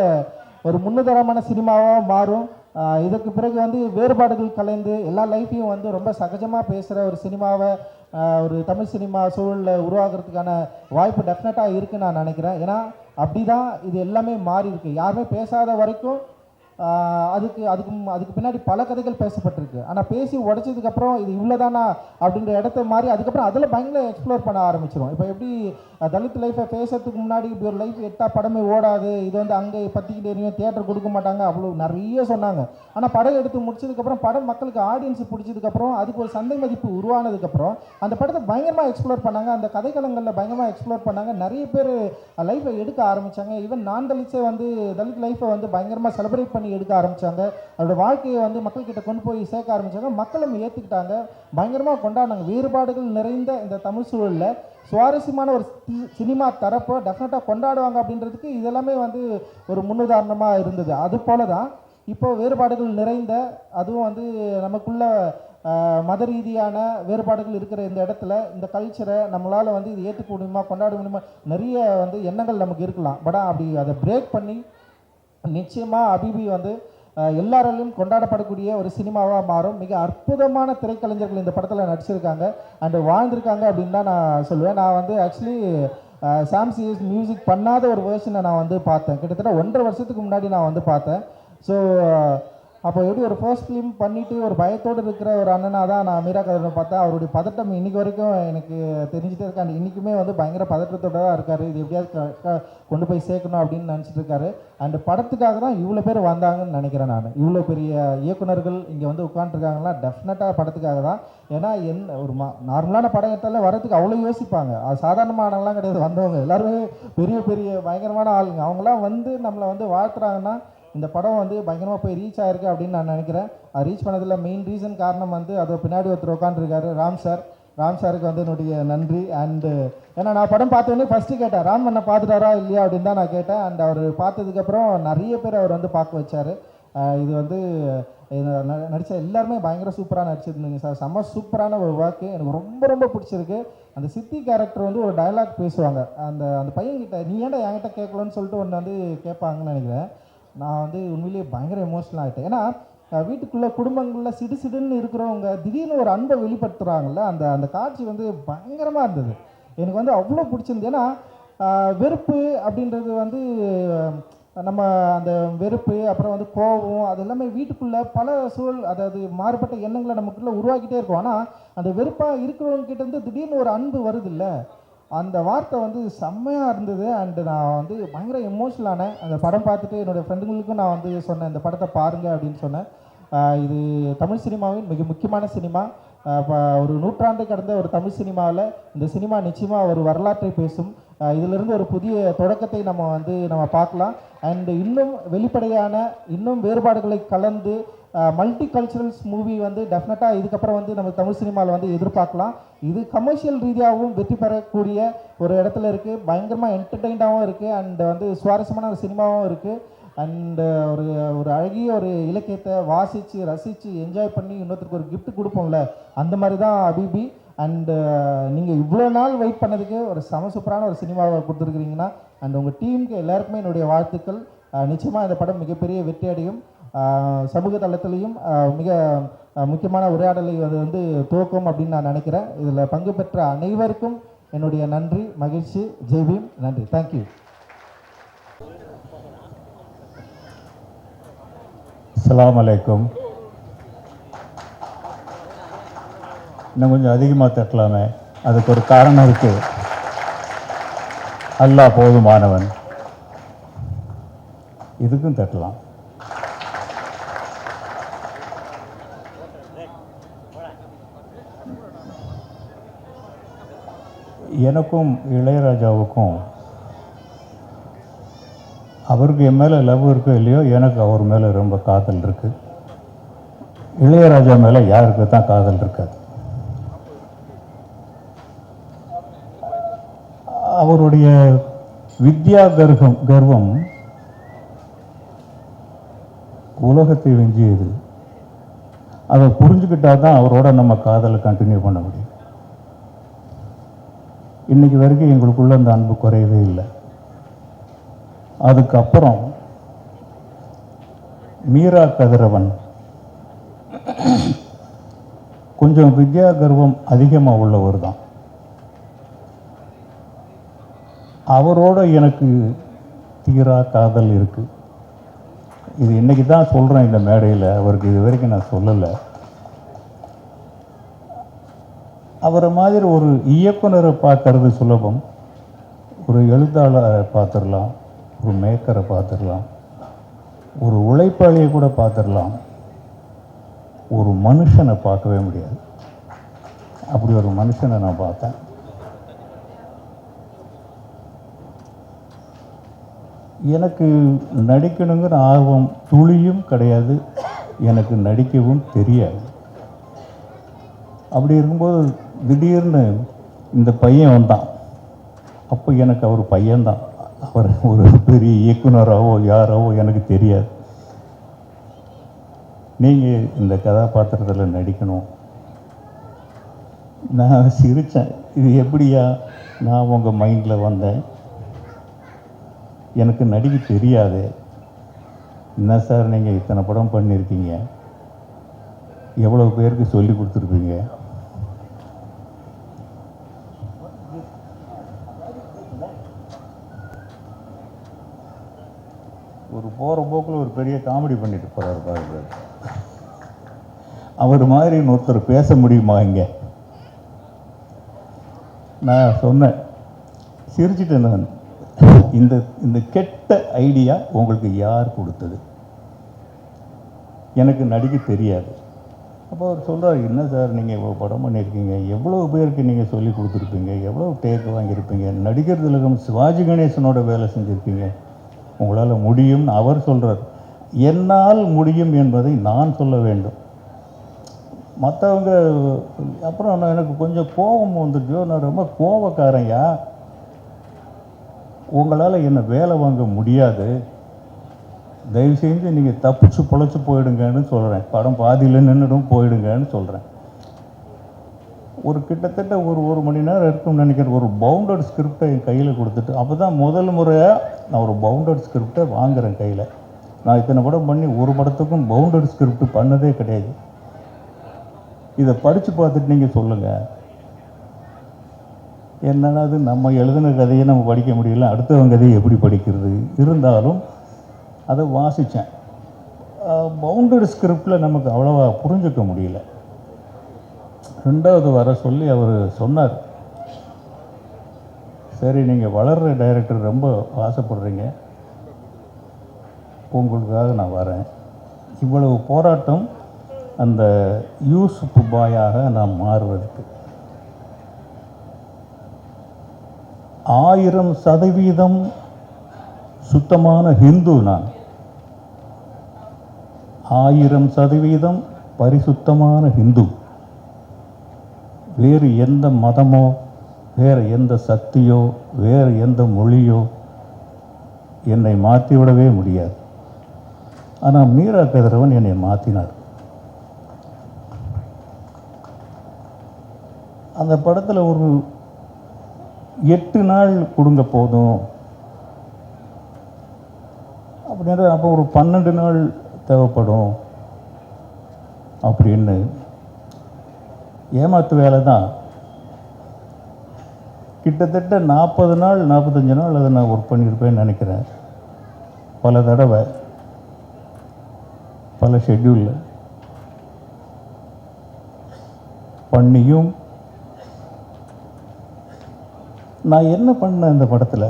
Speaker 5: ஒரு முன்னுதாரணமான சினிமாவாக மாறும். இதற்கு பிறகு வந்து வேறுபாடுகள் கலைந்து எல்லா லைஃப்பையும் வந்து ரொம்ப சகஜமாக பேசுகிற ஒரு சினிமாவை ஒரு தமிழ் சினிமா சூழலில் உருவாகிறதுக்கான வாய்ப்பு டெஃபினட்டாக இருக்குன்னு நான் நினைக்கிறேன். ஏன்னா அப்படி தான் இது எல்லாமே மாறி இருக்குது. யாருமே பேசாத வரைக்கும் அதுக்கு பின்னாடி பல கதைகள் பேசப்பட்டிருக்கு. ஆனால் பேசி உடைச்சதுக்கப்புறம் இது இவ்வளோதானா அப்படின்ற இடத்த மாதிரி அதுக்கப்புறம் அதில் பயங்கர எக்ஸ்ப்ளோர் பண்ண ஆரம்பிச்சிடும். இப்போ எப்படி தலித் லைஃப்பை பேசுறதுக்கு முன்னாடி இப்படி ஒரு லைஃப் எட்டால் படமே ஓடாது, இது வந்து அங்கே பற்றிக்கிட்டே எரியும், தியேட்டர் கொடுக்க மாட்டாங்க, அவ்வளோ நிறைய சொன்னாங்க. ஆனால் படம் எடுத்து முடிச்சதுக்கப்புறம் படம் மக்களுக்கு ஆடியன்ஸு பிடிச்சதுக்கப்புறம் அதுக்கு ஒரு சந்தை மதிப்பு உருவானதுக்கப்புறம் அந்த படத்தை பயங்கரமாக எக்ஸ்ப்ளோர் பண்ணாங்க, அந்த கதைக்களங்களில் பயங்கரமாக எக்ஸ்ப்ளோர் பண்ணாங்க. நிறைய பேர் லைஃப்பை எடுக்க ஆரம்பித்தாங்க. ஈவன் நான் தலித்ஸே வந்து தலித் லைஃப்பை வந்து பயங்கரமாக செலிப்ரேட் பண்ணி பண்ணி எடுக்க ஆரம்பித்தாங்க. அவரோட வாழ்க்கையை வந்து மக்கள்கிட்ட கொண்டு போய் சேர்க்க ஆரம்பித்தாங்க. மக்களும் ஏற்றுக்கிட்டாங்க, பயங்கரமாக கொண்டாடினாங்க. வேறுபாடுகள் நிறைந்த இந்த தமிழ் சூழலில் சுவாரஸ்யமான ஒரு சினிமா தரப்போ டெஃபினட்டாக கொண்டாடுவாங்க அப்படின்றதுக்கு இதெல்லாமே வந்து ஒரு முன்னுதாரணமாக இருந்தது. அது போல தான் இப்போ வேறுபாடுகள் நிறைந்த, அதுவும் வந்து நமக்குள்ள மத ரீதியான வேறுபாடுகள் இருக்கிற இந்த இடத்துல இந்த கல்ச்சரை நம்மளால் வந்து இது ஏற்றுக்க முடியுமா, கொண்டாட முடியுமா, நிறைய வந்து எண்ணங்கள் நமக்கு இருக்கலாம். பட் அப்படி அதை பிரேக் பண்ணி நிச்சயமாக அபிபி வந்து எல்லாராலையும் கொண்டாடப்படக்கூடிய ஒரு சினிமாவாக மாறும். மிக அற்புதமான திரைக்கலைஞர்கள் இந்த படத்தில் நடிச்சிருக்காங்க அண்டு வாழ்ந்திருக்காங்க அப்படின்னு தான் நான் சொல்லுவேன். நான் வந்து ஆக்சுவலி சாம் சிஎஸ் மியூசிக் பண்ணாத ஒரு வேர்ஷனை நான் வந்து பார்த்தேன். கிட்டத்தட்ட 1.5 வருஷத்துக்கு முன்னாடி நான் வந்து பார்த்தேன். ஸோ அப்போ எப்படி ஒரு ஃபர்ஸ்ட் ஃபிலிம் பண்ணிவிட்டு ஒரு பயத்தோடு இருக்கிற ஒரு அண்ணனாக தான் நான் மீரா கதிரவனை பார்த்தேன். அவருடைய பதட்டம் இன்றைக்கி வரைக்கும் எனக்கு தெரிஞ்சுட்டே இருக்கேன். அண்ட் இன்றைக்குமே வந்து பயங்கர பதட்டத்தோடு தான் இருக்கார். இது எப்படியாவது கொண்டு போய் சேர்க்கணும் அப்படின்னு நினச்சிட்டு இருக்காரு. அண்டு படத்துக்காக தான் இவ்வளோ பேர் வந்தாங்கன்னு நினைக்கிறேன். நான் இவ்வளோ பெரிய இயக்குனர்கள் இங்கே வந்து உட்காந்துருக்காங்களா டெஃபினட்டாக படத்துக்காக தான். ஏன்னா ஒரு நார்மலான படம் எடுத்தாலே வரதுக்கு அவ்வளோ யோசிப்பாங்க. அது சாதாரணமானலாம் கிடையாது. வந்தவங்க எல்லாருமே பெரிய பெரிய பயங்கரமான ஆளுங்க. அவங்களாம் வந்து நம்மளை வந்து வாழ்த்துறாங்கன்னா இந்த படம் வந்து பயங்கரமாக போய் ரீச் ஆகிருக்கு அப்படின்னு நான் நினைக்கிறேன். அது ரீச் பண்ணதில் மெயின் ரீசன் காரணம் வந்து அது பின்னாடி ஒருத்தர் உட்காந்துருக்காரு, ராம் சாருக்கு வந்து என்னுடைய நன்றி. அண்டு ஏன்னா நான் படம் பார்த்தோன்னே ஃபஸ்ட்டு கேட்டேன், ராம் அண்ணன் பார்த்துட்டாரா இல்லையா அப்படின்னு தான் நான் கேட்டேன். அண்ட் அவர் பார்த்ததுக்கப்புறம் நிறைய பேர் அவர் வந்து பார்க்க வச்சார். இது வந்து நடித்த எல்லாருமே பயங்கர சூப்பராக நடிச்சிருந்தீங்க சார். செம்ம சூப்பரான ஒரு ஒர்க்கு, எனக்கு ரொம்ப ரொம்ப பிடிச்சிருக்கு. அந்த சித்தி கேரக்டர் வந்து ஒரு டயலாக் பேசுவாங்க. அந்த பையன்கிட்ட நீ ஏன்டா என்கிட்ட கேட்கலன்னு சொல்லிட்டு ஒன்று வந்து கேட்பாங்கன்னு நினைக்கிறேன். நான் வந்து உண்மையிலேயே பயங்கர எமோஷனல் ஆகிட்டேன். ஏன்னா வீட்டுக்குள்ளே குடும்பங்களில் சிடுன்னு இருக்கிறவங்க திடீர்னு ஒரு அன்பை வெளிப்படுத்துகிறாங்கல்ல, அந்த காட்சி வந்து பயங்கரமாக இருந்தது. எனக்கு வந்து அவ்வளோ பிடிச்சிருந்தது. ஏன்னா வெறுப்பு அப்படின்றது வந்து நம்ம அந்த வெறுப்பு அப்புறம் வந்து கோபம் அது எல்லாமே வீட்டுக்குள்ளே பல சூழல், அதாவது மாறுபட்ட எண்ணங்களை நமக்குள்ளே உருவாக்கிட்டே இருக்கும். ஆனால் அந்த வெறுப்பாக இருக்கிறவங்க கிட்டேருந்து திடீர்னு ஒரு அன்பு வருது இல்லை, அந்த வார்த்தை வந்து செம்மையாக இருந்தது. அண்டு நான் வந்து பயங்கர எமோஷனலானேன். அந்த படம் பார்த்துட்டு என்னுடைய ஃப்ரெண்டுங்களுக்கும் நான் வந்து சொன்னேன், இந்த படத்தை பாருங்கள் அப்படின்னு சொன்னேன். இது தமிழ் சினிமாவின் மிக முக்கியமான சினிமா. ஒரு நூற்றாண்டை கடந்த ஒரு தமிழ் சினிமாவில் இந்த சினிமா நிச்சயமாக ஒரு வரலாற்றை பேசும். இதிலிருந்து ஒரு புதிய தொடக்கத்தை நம்ம பார்க்கலாம். அண்டு இன்னும் வெளிப்படையான, இன்னும் வேறுபாடுகளை கலந்து மல்டி கல்ச்சுரல்ஸ் மூவி வந்து டெஃபினட்டாக இதுக்கப்புறம் வந்து நம்ம தமிழ் சினிமாவில் வந்து எதிர்பார்க்கலாம். இது கமர்ஷியல் ரீதியாகவும் வெற்றி பெறக்கூடிய ஒரு இடத்துல இருக்குது. பயங்கரமாக என்டர்டெயினாகவும் இருக்குது. அண்டு வந்து சுவாரஸ்யமான ஒரு சினிமாவும் இருக்குது. அண்டு ஒரு அழகிய ஒரு இலக்கியத்தை வாசித்து ரசித்து என்ஜாய் பண்ணி இன்னொருத்தருக்கு ஒரு கிஃப்ட் கொடுப்போம்ல, அந்த மாதிரி தான் அபிபி. அண்டு நீங்கள் இவ்வளோ நாள் வெயிட் பண்ணதுக்கு ஒரு சூப்பரான ஒரு சினிமாவை கொடுத்துருக்குறீங்கன்னா அண்ட் உங்கள் டீமுக்கு எல்லாருக்குமே என்னுடைய வாழ்த்துக்கள். நிச்சயமாக இந்த படம் மிகப்பெரிய வெற்றி அடையும். சமூக தளத்திலையும் மிக முக்கியமான உரையாடலை அது வந்து துவக்கும் அப்படின்னு நான் நினைக்கிறேன். இதில் பங்கு பெற்ற அனைவருக்கும் என்னுடைய நன்றி, மகிழ்ச்சி. ஜெய்பீம், நன்றி, தேங்க்யூ.
Speaker 6: அஸ்ஸலாமு அலைக்கும். இன்னும் கொஞ்சம் அதிகமாக தட்டலாமே, அதுக்கு ஒரு காரணம் இருக்குது. அல்லாஹ் போதுமானவன். இதுக்கும் தட்டலாம். எனக்கும் இளையராஜாவுக்கும் அவருக்கு என் மேலே லவ் இருக்கோ இல்லையோ, எனக்கு அவர் மேலே ரொம்ப காதல் இருக்குது. இளையராஜா மேலே யாருக்கு தான் காதல் இருக்காது. அவருடைய வித்யா கர்வம் உலகத்தை வெஞ்சியது. அதை புரிஞ்சுக்கிட்டா தான் அவரோட நம்ம காதலை கண்டினியூ பண்ண முடியும். இன்னைக்கு வரைக்கும் எங்களுக்குள்ள அந்த அன்பு குறையவே இல்லை. அதுக்கப்புறம் மீரா கதிரவன் கொஞ்சம் வித்யா கர்வம் அதிகமாக உள்ளவர் தான். அவரோட எனக்கு தீரா காதல் இருக்குது. இது இன்னைக்கு தான் சொல்கிறேன் இந்த மேடையில், அவருக்கு இது வரைக்கும் நான் சொல்லலை. அவரை மாதிரி ஒரு இயக்குனரை பார்க்கறது சுலபம், ஒரு எழுத்தாளரை பார்த்துடலாம், ஒரு மேக்கரை பார்த்துடலாம், ஒரு உழைப்பாளியை கூட பார்த்துடலாம். ஒரு மனுஷனை பார்க்கவே முடியாது. அப்படி ஒரு மனுஷனை நான் பார்த்தேன். எனக்கு நடிக்கணுங்கிற ஆர்வம் துளியும் கிடையாது, எனக்கு நடிக்கவும் தெரியாது. அப்படி இருக்கும்போது திடீர்னு இந்த பையன் வந்தான். அப்போ எனக்கு அவர் பையன்தான், அவர் ஒரு பெரிய இயக்குனராகவோ யாராவோ எனக்கு தெரியாது. நீங்கள் இந்த கதாபாத்திரத்தில் நடிக்கணும். நான் சிரித்தேன், இது எப்படியா நான் உங்கள் மைண்டில் வந்தேன், எனக்கு நடிக்க தெரியாது. என்ன சார் நீங்கள் இத்தனை படம் பண்ணியிருக்கீங்க, எவ்வளோ பேருக்கு சொல்லி கொடுத்துருப்பீங்க. ஒரு போகிற போக்கில் ஒரு பெரிய காமெடி பண்ணிட்டு போகிறார் பாருங்க. அவர் மாதிரி ஒருத்தர் பேச முடியுமா இங்கே? நான் சொன்னேன், சிரிச்சிட்டேன் நான். இந்த இந்த கெட்ட ஐடியா உங்களுக்கு யார் கொடுத்தது? எனக்கு நடிக்க தெரியாது. அப்போ அவர் சொல்கிறார், என்ன சார் நீங்கள் இவ்வளோ படம் பண்ணியிருக்கீங்க, எவ்வளோ பேருக்கு நீங்கள் சொல்லி கொடுத்துருப்பீங்க, எவ்வளோ டேக் வாங்கியிருப்பீங்க, நடிகர் திலகம் சிவாஜி கணேசனோட வேலை செஞ்சுருப்பீங்க, உங்களால் முடியும்னு அவர் சொல்கிறார். என்னால் முடியும் என்பதை நான் சொல்ல வேண்டும். மற்றவங்க அப்புறம் நான் எனக்கு கொஞ்சம் கோபம் வந்துட்டோ, நான் ரொம்ப கோபக்காரையா, உங்களால் என்னை வேலை வாங்க முடியாது, தயவு செஞ்சு நீங்கள் தப்பிச்சு பொழைச்சி போயிடுங்கன்னு சொல்கிறேன், படம் பாதியில் நின்றுடும் போயிடுங்கன்னு சொல்கிறேன். ஒரு கிட்டத்தட்ட ஒரு மணி நேரம் இருக்கும்னு நினைக்கிறேன். ஒரு பவுண்டட் ஸ்கிரிப்டை என் கையில் கொடுத்துட்டு, அப்போ தான் முதல் முறையாக நான் ஒரு பவுண்டட் ஸ்கிரிப்டை வாங்குகிறேன் கையில். நான் இத்தனை படம் பண்ணி ஒரு படத்துக்கும் பவுண்டட் ஸ்கிரிப்ட் பண்ணதே கிடையாது. இதை படித்து பார்த்துட்டு நீங்கள் சொல்லுங்கள். என்னன்னா அது நம்ம எழுதின கதையை நம்ம படிக்க முடியல, அடுத்தவங்க கதையை எப்படி படிக்கிறது? இருந்தாலும் அதை வாசித்தேன். பவுண்டட் ஸ்கிரிப்டில் நமக்கு அவ்வளோவா புரிஞ்சுக்க முடியல. ரெண்டாவது வர சொல்லி அவர் சொன்னார், சரி நீங்கள் வளர்கிற டைரக்டர் ரொம்ப ஆசைப்படுறீங்க, உங்களுக்காக நான் வரேன். இவ்வளவு போராட்டம் அந்த யூசுப் பாயாக நான் மாறுவதற்கு 1000% சுத்தமான ஹிந்து நான், 1000% பரிசுத்தமான ஹிந்து. வேறு எந்த மதமோ, வேறு எந்த சக்தியோ, வேறு எந்த மொழியோ என்னை மாற்றிவிடவே முடியாது. ஆனால் மீரா கதிரவன் என்னை மாற்றினார். அந்த படத்தில் ஒரு 8 நாள் கொடுங்க போதும் அப்படின்ற, அப்போ ஒரு 12 நாள் தேவைப்படும் அப்படின்னு ஏமாத்து வேலை தான். கிட்டத்தட்ட 40 நாள் 45 நாள் அதை நான் ஒர்க் பண்ணியிருப்பேன்னு நினைக்கிறேன். பல தடவை பல ஷெட்யூலில் பண்ணியும் நான் என்ன பண்ணேன் இந்த படத்தில்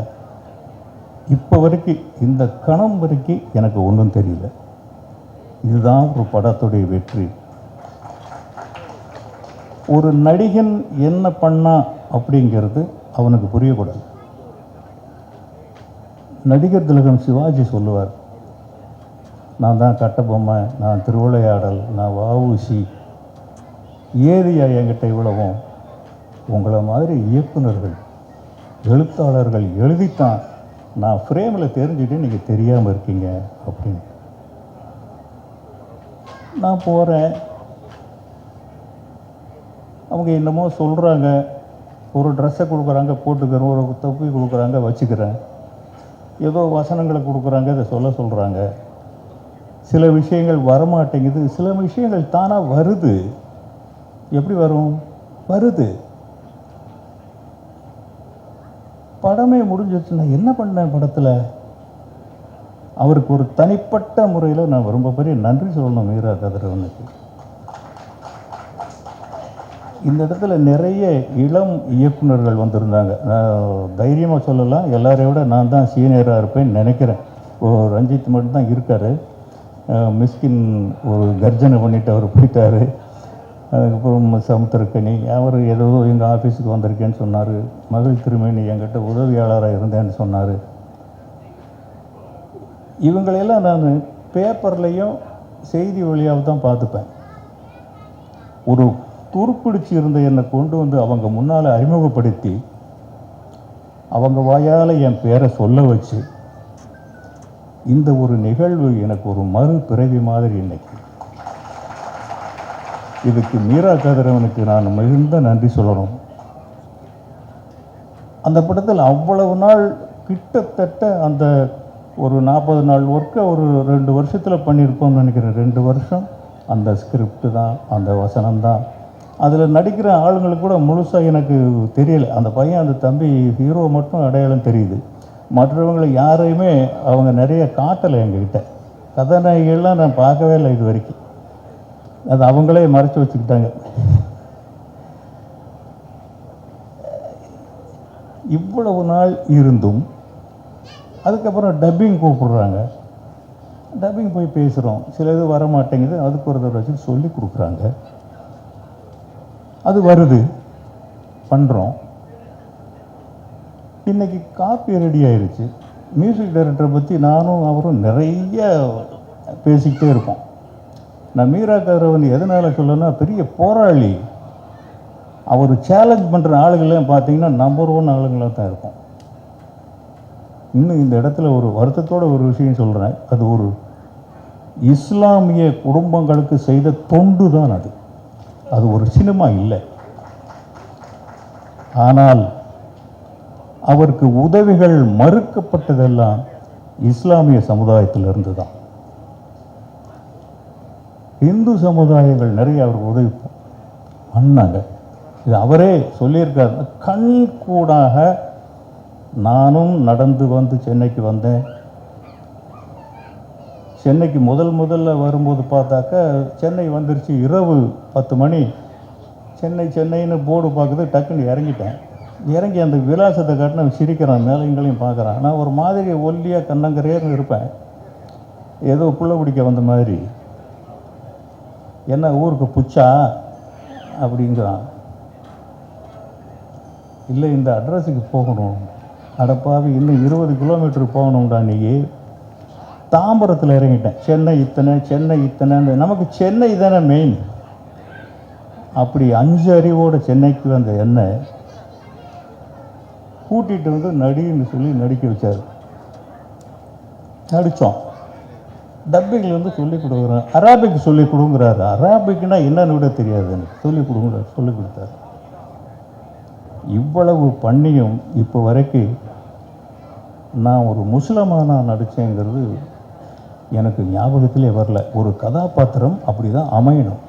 Speaker 6: இப்போ வரைக்கும், இந்த கணம் வரைக்கும் எனக்கு ஒன்றும் தெரியல. இதுதான் ஒரு படத்துடைய வெற்றி. ஒரு நடிகன் என்ன பண்ணா அப்படிங்கிறது அவனுக்கு புரியக்கூடாது. நடிகர் திலகம் சிவாஜி சொல்லுவார், நான் தான் கட்டபொம்மை, நான் திருவிளையாடல், நான் வஉசி, ஏதியா என்கிட்ட இவ்வளவும், உங்களை மாதிரி இயக்குனர்கள் எழுத்தாளர்கள் எழுதித்தான் நான் ஃப்ரேமில் தெரிஞ்சுட்டு நீங்கள் தெரியாமல் இருக்கீங்க அப்படின்னு. நான் போகிறேன், அவங்க என்னமோ சொல்கிறாங்க, ஒரு ட்ரெஸ்ஸை கொடுக்குறாங்க போட்டுக்கிறேன், ஒரு தொப்பி கொடுக்குறாங்க வச்சுக்கிறேன், ஏதோ வசனங்களை கொடுக்குறாங்க அதை சொல்கிறாங்க. சில விஷயங்கள் வரமாட்டேங்குது, சில விஷயங்கள் தானாக வருது. எப்படி வரும்? வருது. படமே முடிஞ்சிருச்சுன்னா என்ன பண்ணேன் படத்தில்? அவருக்கு ஒரு தனிப்பட்ட முறையில் நான் ரொம்ப பெரிய நன்றி சொல்லணும் மீரா கதிரவனுக்கு. இந்த இடத்துல நிறைய இளம் இயக்குனர்கள் வந்திருந்தாங்க. நான் தைரியமாக சொல்லலாம், எல்லாரையும் விட நான் தான் சீனியராக இருப்பேன்னு நினைக்கிறேன். ரஞ்சித் மட்டும்தான் இருக்கார். மிஸ்கின் ஒரு கர்ஜனை பண்ணிவிட்டு அவர் போயிட்டார். அதுக்கப்புறம் சமுத்திரக்கனி அவர் ஏதோ எங்கள் ஆஃபீஸுக்கு வந்திருக்கேன்னு சொன்னார். மகள் திருமேனி என்கிட்ட உதவியாளராக இருந்தேன்னு சொன்னார். இவங்களையெல்லாம் நான் பேப்பர்லேயும் செய்தி வழியாக தான் பார்த்துப்பேன். ஒரு துருப்பிடிச்சு இருந்த என்னை கொண்டு வந்து அவங்க முன்னால் அறிமுகப்படுத்தி அவங்க வாயால் என் பேரை சொல்ல வச்சு இந்த ஒரு நிகழ்வு எனக்கு ஒரு மறு பிறவி மாதிரி இன்னைக்கு. இதுக்கு மீரா கதிரவனுக்கு நான் மிகுந்த நன்றி சொல்லணும். அந்த படத்தில் அவ்வளவு நாள் கிட்டத்தட்ட அந்த ஒரு 40 நாள் ஒர்க்கை ஒரு 2 வருஷத்தில் பண்ணியிருப்போம்னு நினைக்கிறேன். 2 வருஷம் அந்த ஸ்கிரிப்டு தான், அந்த வசனம் தான். அதில் நடிக்கிற ஆளுங்களுக்கு கூட முழுசாக எனக்கு தெரியலை. அந்த பையன், அந்த தம்பி ஹீரோ மட்டும் அடையாளம் தெரியுது. மற்றவங்களை யாரையுமே அவங்க நிறைய காட்டலை எங்ககிட்ட. கதாநாயகிகள்லாம் நான் பார்க்கவே இல்லை இது வரைக்கும். அது அவங்களே மறைச்சி வச்சுக்கிட்டாங்க. இவ்வளவு நாள் இருந்தும் அதுக்கப்புறம் டப்பிங் கூப்பிடுறாங்க. டப்பிங் போய் பேசுகிறோம், சில இது வர மாட்டேங்குது. அதுக்கு ஒரு தடவை வச்சு சொல்லி கொடுக்குறாங்க. அது வருது, பண்ணுறோம். இன்றைக்கி காப்பி ரெடி ஆயிடுச்சு. மியூசிக் டைரக்டரை பற்றி நானும் அவரும் நிறைய பேசிக்கிட்டே இருப்போம். நான் மீரா கதிரவன் எதனால் சொல்லணும்னா, பெரிய போராளி. அவர் சேலஞ்ச் பண்ணுற ஆளுங்களையும் பார்த்தீங்கன்னா நம்பர் 1 ஆளுங்களாக தான் இருக்கும். இன்னும் இந்த இடத்துல ஒரு வருத்தத்தோட ஒரு விஷயம் சொல்கிறேன். அது ஒரு இஸ்லாமிய குடும்பங்களுக்கு செய்த தொண்டு தான் அது. அது ஒரு சினிமா இல்லை. ஆனால் அவருக்கு உதவிகள் மறுக்கப்பட்டதெல்லாம் இஸ்லாமிய சமுதாயத்திலிருந்து தான். இந்து சமுதாயங்கள் நிறைய அவருக்கு உதவி பண்ணாங்க. இது அவரே சொல்லியிருக்கார். கண் கூடாக நானும் நடந்து வந்து சென்னைக்கு வந்தேன். சென்னைக்கு முதல்ல வரும்போது பார்த்தாக்க சென்னை வந்துருச்சு. இரவு 10 மணி. சென்னைன்னு போர்டு பார்க்குது. டக்குன்னு இறங்கிட்டேன். இறங்கி அந்த விலாசத்தை காட்டின சிரிக்கிறான், மேலே எங்களையும் பார்க்குறான். நான் ஒரு மாதிரி ஒல்லியாக கண்ணங்கரேர்னு இருப்பேன், ஏதோ புள்ள பிடிக்க வந்த மாதிரி. என்ன ஊருக்கு புச்சா அப்படிங்கிறான். இல்லை, இந்த அட்ரஸுக்கு போகணும். அடப்பாவி, இன்னும் 20 கிலோமீட்டர் போகணும்டா. நீ தாம்பரத்தில் இறங்கிட்டேன். சென்னை இத்தனை நமக்கு சென்னை தானே மெயின். அப்படி 5 அறிவோட சென்னைக்கு வந்த என்னை கூட்டிகிட்டு வந்து நடின்னு சொல்லி நடிக்க வச்சார். நடித்தோம். டப்பிங்கில் வந்து சொல்லிக் கொடுக்குறேன். அராபிக் சொல்லிக் கொடுங்குறாரு. அராபிக்னா என்னன்னு விட தெரியாது எனக்கு. சொல்லிக் கொடுத்தாரு. இவ்வளவு பண்ணியும் இப்போ வரைக்கும் நான் ஒரு முஸ்லிமான நடித்தேங்கிறது எனக்கு ஞாபகத்திலே வரல. ஒரு கதாபாத்திரம் அப்படி தான் அமையணும்.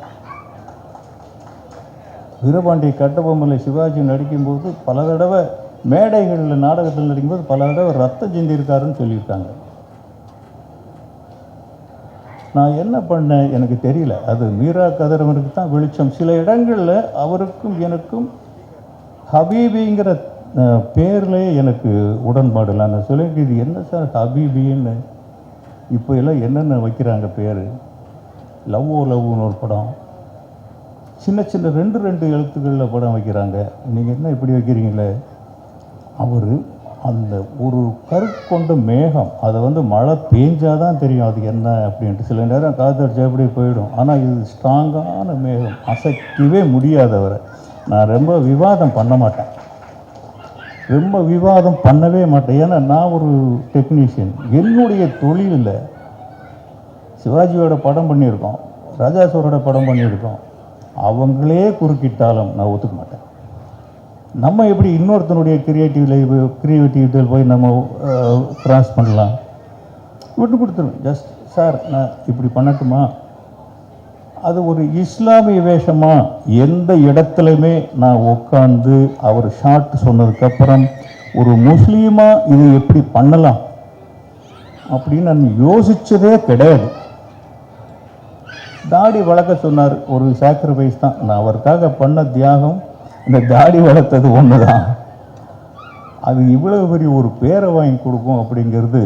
Speaker 6: வீரபாண்டிய கட்டபொம்மனில் சிவாஜி நடிக்கும்போது பல தடவை மேடைகளில் நாடகத்தில் நடிக்கும்போது பல தடவை ரத்தம் சிந்திருக்காருன்னு சொல்லியிருக்காங்க. நான் என்ன பண்ணேன் எனக்கு தெரியல. அது மீரா கதிரவனுக்கு தான் வெளிச்சம். சில இடங்களில் அவருக்கும் எனக்கும் ஹபீபிங்கிற பேர்லேயே எனக்கு உடன்பாடு இல்லை. நான் சொல்லியிருக்கேன், இது என்ன சார் ஹபீபின்னு? இப்போ எல்லாம் என்னென்ன வைக்கிறாங்க பேர். லவ்னு ஒரு படம், சின்ன 2 எழுத்துக்களில் படம் வைக்கிறாங்க. நீங்கள் என்ன இப்படி வைக்கிறீங்களே? அவர் அந்த ஒரு கருக்கொண்ட மேகம், அதை வந்து மழை பெஞ்சாதான் தெரியும் அது என்ன அப்படின்ட்டு. சில நேரம் காத்தடிச்சா அப்படியே போயிடும். ஆனால் இது ஸ்ட்ராங்கான மேகம், அசைக்கவே முடியாதவரை. நான் ரொம்ப விவாதம் பண்ண மாட்டேன், பண்ணவே மாட்டேன். ஏன்னா நான் ஒரு டெக்னீஷியன். என்னுடைய தொழிலில் சிவாஜியோட படம் பண்ணியிருக்கோம், ராஜா சாரோட படம் பண்ணியிருக்கோம். அவங்களே குறுக்கிட்டாலும் நான் ஒத்துக்க மாட்டேன். நம்ம எப்படி இன்னொருத்தனுடைய கிரியேட்டிவிட்டியில் போய் நம்ம கிராஸ் பண்ணலாம்? விட்டு கொடுத்துருவேன். ஜஸ்ட் சார் நான் இப்படி பண்ணட்டுமா? அது ஒரு இஸ்லாமிய வேஷமா? எந்த இடத்துலையுமே நான் உட்காந்து அவர் ஷார்ட் சொன்னதுக்கப்புறம் ஒரு முஸ்லீமாக இது எப்படி பண்ணலாம் அப்படின்னு நான் யோசித்ததே கிடையாது. தாடி வளர்க்க சொன்னார், ஒரு சாக்ரிஃபைஸ் தான். நான் அவருக்காக பண்ண தியாகம் இந்த தாடி வளர்த்தது ஒன்று தான். அது இவ்வளவு பெரிய ஒரு பேரை வாங்கி கொடுக்கும் அப்படிங்கிறது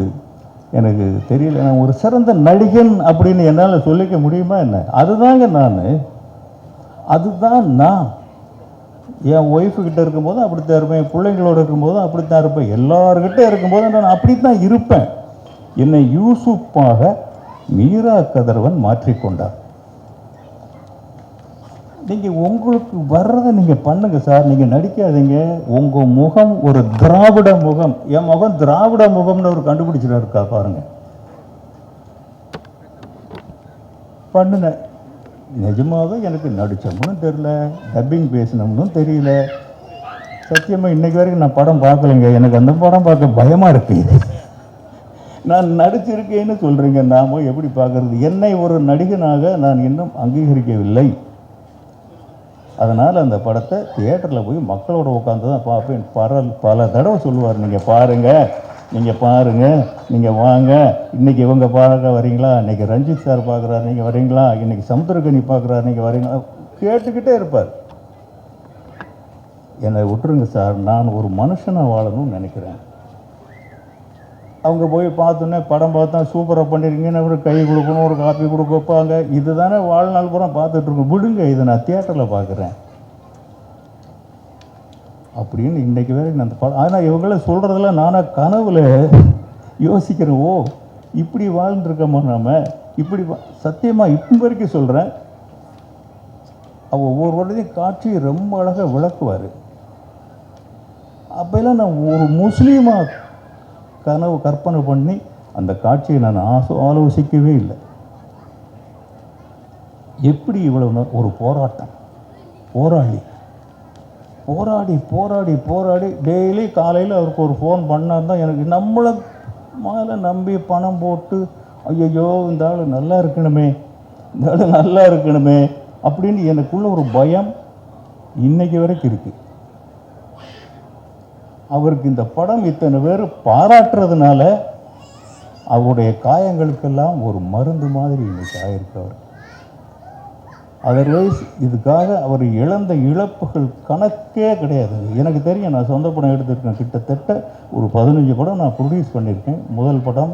Speaker 6: எனக்கு தெரியல. நான் ஒரு சிறந்த நடிகன் அப்படின்னு என்னால் சொல்லிக்க முடியுமா என்ன? அதுதாங்க நான். என் ஒய்ஃபுக்கிட்ட இருக்கும்போதும் அப்படித்தான் இருப்பேன், என் பிள்ளைங்களோட இருக்கும்போதும் அப்படித்தான் இருப்பேன், எல்லார்கிட்ட இருக்கும்போதும் நான் அப்படி தான் இருப்பேன். என்னை யூசுப்பாக மீரா கதிரவன் மாற்றிக்கொண்டார். நீங்கள் உங்களுக்கு வர்றதை நீங்கள் பண்ணுங்கள் சார், நீங்கள் நடிக்காதீங்க. உங்கள் முகம் ஒரு திராவிட முகம். என் முகம் திராவிட முகம்னு ஒரு கண்டுபிடிச்சிட்டு இருக்கா பாருங்க. பண்ணுனேன். நிஜமாவே எனக்கு நடித்தோம்னும் தெரியல, டப்பிங் பேசினோம்னும் தெரியல. சத்தியமாக இன்றைக்கு வரைக்கும் நான் படம் பார்க்கலைங்க. எனக்கு அந்த படம் பார்க்க பயமாக இருக்குது. நான் நடிச்சிருக்கேன்னு சொல்கிறீங்க, நாம் எப்படி பார்க்குறது? என்னை ஒரு நடிகனாக நான் இன்னும் அங்கீகரிக்கவில்லை. அதனால் அந்த படத்தை தியேட்டரில் போய் மக்களோட உட்காந்து தான் பார்ப்பேன். பல தடவை சொல்லுவார், நீங்கள் பாருங்கள், நீங்கள் பாருங்கள், நீங்கள் வாங்க, இன்றைக்கி இவங்க பார்க்க வரீங்களா, இன்றைக்கி ரஞ்சித் சார் பார்க்குறாரு, நீங்கள் வரீங்களா, இன்றைக்கி சமுத்திரகனி பார்க்குறாரு, நீங்கள் வரீங்களா, கேட்டுக்கிட்டே இருப்பார். என்னை விட்டுருங்க சார், நான் ஒரு மனுஷனாக வாழணும்னு நினைக்கிறேன். அவங்க போய் பார்த்தோன்னே படம் பார்த்தா சூப்பராக பண்ணியிருக்கீங்கன்னு ஒரு கை கொடுக்கணும், ஒரு காப்பி கொடுக்க வைப்பாங்க. இது தானே வாழ்நாள் பூரா பார்த்துட்ருக்கோம். விடுங்க, இதை நான் தியேட்டரில் பார்க்குறேன் அப்படின்னு இன்றைக்கி வரைக்கும் அந்த படம். ஆனால் இவங்கள சொல்கிறதெல்லாம் நானாக கனவுல யோசிக்கிறேன். ஓ, இப்படி வாழ்ந்துருக்கோமா நாம், இப்படி சத்தியமாக இப்போ வரைக்கும் சொல்கிறேன். அவள் ஒவ்வொரு வருடத்தையும் காட்சியை ரொம்ப அழகாக விளக்குவார். அப்போல்லாம் நான் ஒரு முஸ்லீமாக கனவு கற்பனை பண்ணி அந்த காட்சியை நான் ஆலோசிக்கவே இல்லை. எப்படி இவ்வளவு ஒரு போராட்டம், போராடி போராடி போராடி போராடி டெய்லி காலையில் அவருக்கு ஒரு ஃபோன் பண்ணால் தான் எனக்கு நம்மளை மேலே நம்பி பணம் போட்டு ஐயோ இந்த ஆள் நல்லா இருக்கணுமே, இந்த ஆள் நல்லா இருக்கணுமே அப்படின்னு எனக்குள்ள ஒரு பயம் இன்னைக்கு வரைக்கும் இருக்குது. அவருக்கு இந்த படம் இத்தனை பேர் பாராட்டுறதுனால அவருடைய காயங்களுக்கெல்லாம் ஒரு மருந்து மாதிரி இன்னைக்கு ஆயிருக்கு அவர். அதர்வைஸ் இதுக்காக அவர் இழந்த இழப்புகள் கணக்கே கிடையாது. எனக்கு தெரியும், நான் சொந்த படம் எடுத்திருக்கேன். கிட்டத்தட்ட ஒரு 15 படம் நான் ப்ரொடியூஸ் பண்ணியிருக்கேன். முதல் படம்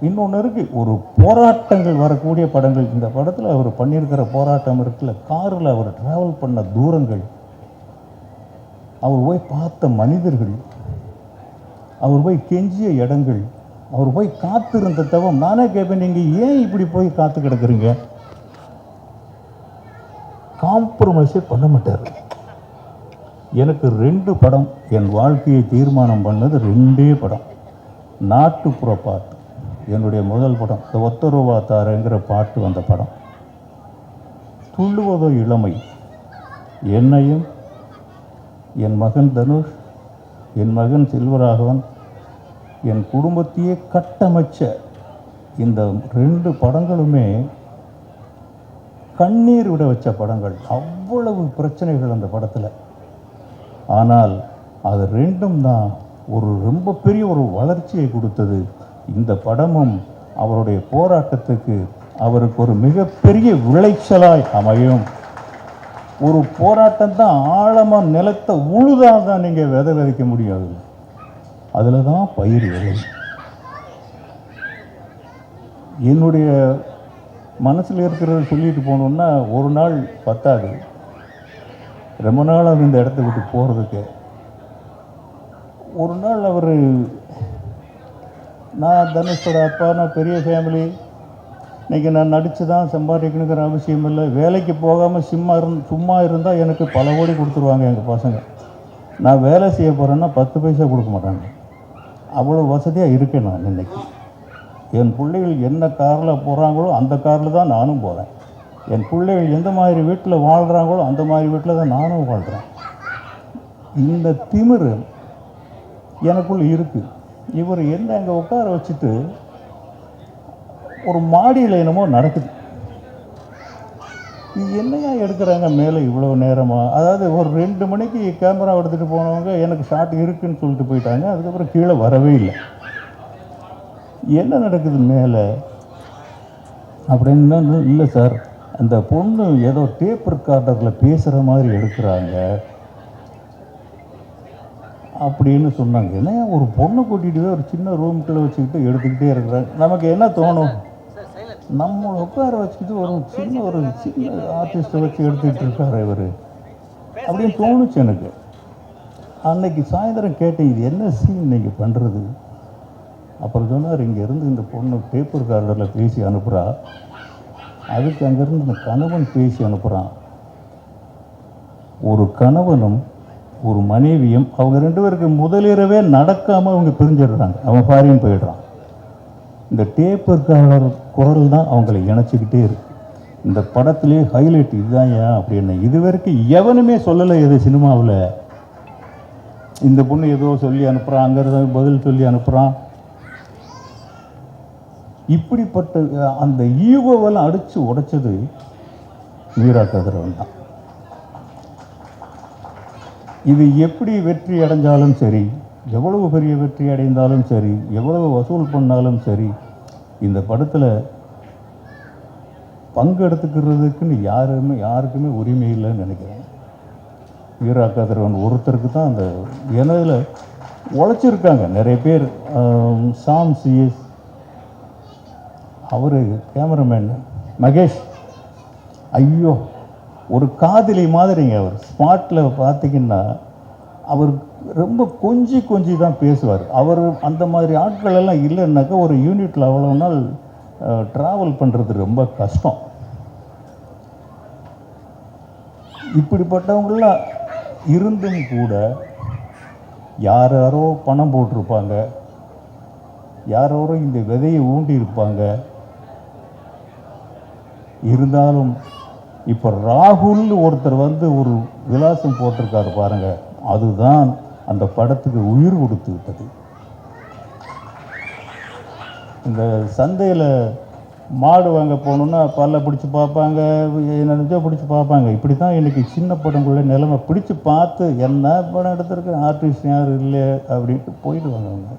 Speaker 6: இன்னொன்று இருக்குது, ஒரு போராட்டங்கள் வரக்கூடிய படங்கள். இந்த படத்தில் அவர் பண்ணியிருக்கிற போராட்டம் இருக்குல்ல, காரில் அவர் ட்ராவல் பண்ண தூரங்கள், அவர் போய் பார்த்த மனிதர்கள், அவர் போய் கெஞ்சிய இடங்கள், அவர் போய் காத்திருந்த தவம். நானே கேட்பேன், நீங்கள் ஏன் இப்படி போய் காத்து கிடக்குறீங்க? காம்ப்ரமைஸே பண்ண மாட்டார். எனக்கு 2 படம் என் வாழ்க்கையை தீர்மானம் பண்ணது, 2 படம். நாட்டுப்புற பாட்டு என்னுடைய முதல் படம், இந்த ஒத்தருவா தாரங்கிற பாட்டு வந்த படம். துள்ளுவதோ இளமை என்னையும் என் மகன் தனுஷ், என் மகன் செல்வராகவன், என் குடும்பத்தையே கட்டமைச்ச இந்த 2 படங்களுமே கண்ணீர் விட வச்ச படங்கள். அவ்வளவு பிரச்சனைகள் அந்த படத்தில். ஆனால் அது 2ம் தான் ஒரு ரொம்ப பெரிய ஒரு வளர்ச்சியை கொடுத்தது. இந்த படமும் அவருடைய போராட்டத்துக்கு அவருக்கு ஒரு மிகப்பெரிய விளைச்சலாய் அமையும். ஒரு போராட்டம் தான் ஆழமாக நிலத்தை உழுதால் தான் நீங்கள் விதை விதைக்க முடியாது. அதில் தான் பயிர் விளையும். என்னுடைய மனசில் இருக்கிறத சொல்லிட்டு போகணுன்னா ஒரு நாள் பத்தாது, ரொம்ப நாள் அவர் இந்த இடத்த விட்டு போகிறதுக்கு. ஒரு நாள் அவர், நான் தனுஷோட அப்பா, நான் பெரிய ஃபேமிலி, இன்றைக்கி நான் நடித்து தான் சம்பாதிக்கணுங்கிற அவசியம் இல்லை. வேலைக்கு போகாமல் சும்மா இருந்தால் எனக்கு பல கோடி கொடுத்துருவாங்க எங்கள் பசங்க. நான் வேலை செய்ய போகிறேன்னா 10 பைசா கொடுக்க மாட்டாங்க. அவ்வளோ வசதியாக இருக்கேன் நான் இன்றைக்கி. என் பிள்ளைகள் என்ன காரில் போகிறாங்களோ அந்த காரில் தான் நானும் போகிறேன். என் பிள்ளைகள் எந்த மாதிரி வீட்டில் வாழ்கிறாங்களோ அந்த மாதிரி வீட்டில் தான் நானும் வாழ்கிறேன். இந்த திமிரு எனக்குள்ளே இருக்குது. இவர் என்ன அங்கே உட்கார வச்சுட்டு ஒரு மாடியில் என்னமோ நடக்குது. இது என்னையா எடுக்கிறாங்க மேலே இவ்வளோ நேரமாக? அதாவது ஒரு 2 மணிக்கு கேமரா எடுத்துகிட்டு போனவங்க எனக்கு ஷாட் இருக்குன்னு சொல்லிட்டு போயிட்டாங்க. அதுக்கப்புறம் கீழே வரவே இல்லை. என்ன நடக்குது மேலே அப்படின்னா, இல்லை சார், அந்த பொண்ணு ஏதோ டேப் ரெக்கார்டரில் பேசுகிற மாதிரி எடுக்கிறாங்க அப்படின்னு சொன்னாங்க. ஏன்னா ஒரு பொண்ணை கூட்டிகிட்டு போய் ஒரு சின்ன ரூம்குள்ளே வச்சுக்கிட்டு எடுத்துக்கிட்டே இருக்கிறாங்க. நமக்கு என்ன தோணும்? நம்ம உட்கார வச்சுக்கிட்டு ஒரு சின்ன ஆர்டிஸ்ட்டை வச்சு எடுத்துக்கிட்டு இருக்காரு இவர் அப்படின்னு தோணுச்சு எனக்கு. அன்னைக்கு சாயந்தரம் கேட்டேன், இது என்ன சீன் நீங்கள் பண்ணுறது? அப்புறம் சொன்னார், இங்கேருந்து இந்த பொண்ணு பேப்பர் கார்டரில் பேசி அனுப்புகிறா, அதுக்கு அங்கேருந்து இந்த கணவன் பேசி அனுப்புகிறான். ஒரு கணவனும் ஒரு மனைவியும் அவங்க 2 பேருக்கு முதலிரவே நடக்காமல் அவங்க பிரிஞ்சிடுறாங்க. அவன் ஃபாரின் போயிடுறான். இந்த டேப்பர் கார்டர் குரல் தான் அவங்களை இணைச்சிக்கிட்டே இருக்கு. இந்த படத்திலே ஹைலைட் இதுதான் ஏன் அப்படின்னு இது வரைக்கும் எவனுமே சொல்லலை. எது சினிமாவில் இந்த பொண்ணு ஏதோ சொல்லி அனுப்புகிறான், அங்கே பதில் சொல்லி அனுப்புகிறான். இப்படிப்பட்ட அந்த ஈகோவெல்லாம் அடித்து உடைச்சது மீரா கதிரவன் தான். இது எப்படி வெற்றி அடைஞ்சாலும் சரி, எவ்வளவு பெரிய வெற்றி அடைந்தாலும் சரி, எவ்வளவு வசூல் பண்ணாலும் சரி, இந்த படத்தில் பங்கெடுத்துக்கிறதுக்குன்னு யாருக்குமே உரிமை இல்லைன்னு நினைக்கிறேன். மீரா கதிரவன் ஒருத்தருக்கு தான் அந்த இதில் உழைச்சிருக்காங்க நிறைய பேர். சாம் சிஎஸ், அவர் கேமராமேன் மகேஷ், ஐயோ ஒரு காதலி மாதிரிங்க. அவர் ஸ்பாட்டில் பார்த்திங்கன்னா அவர் ரொம்ப கொஞ்சி தான் பேசுவார். அவர் அந்த மாதிரி ஆட்கள் எல்லாம் இல்லைன்னாக்கா ஒரு யூனிட்டில் அவ்வளோ நாள் ட்ராவல் பண்ணுறது ரொம்ப கஷ்டம். இப்படிப்பட்டவங்களாம் இருந்தும் கூட யாரோ பணம் போட்டிருப்பாங்க, யாரோ இந்த விதையை ஊண்டி இருப்பாங்க. இருந்தாலும் இப்போ ராகுல் ஒருத்தர் வந்து ஒரு விலாசம் போட்டிருக்காரு பாருங்க, அதுதான் அந்த படத்துக்கு உயிர் கொடுத்து விட்டது. இந்த சந்தையில் மாடு வாங்க போகணுன்னா பல்ல பிடிச்சி பார்ப்பாங்க, நினச்சா பிடிச்சி பார்ப்பாங்க. இப்படி தான் இன்றைக்கி சின்ன படங்குள்ள நிலைமை. பிடிச்சி பார்த்து என்ன படம் எடுத்திருக்கு, ஆர்டிஸ்ட் யார் இல்லை அப்படின்ட்டு போயிடுவாங்க அவங்க.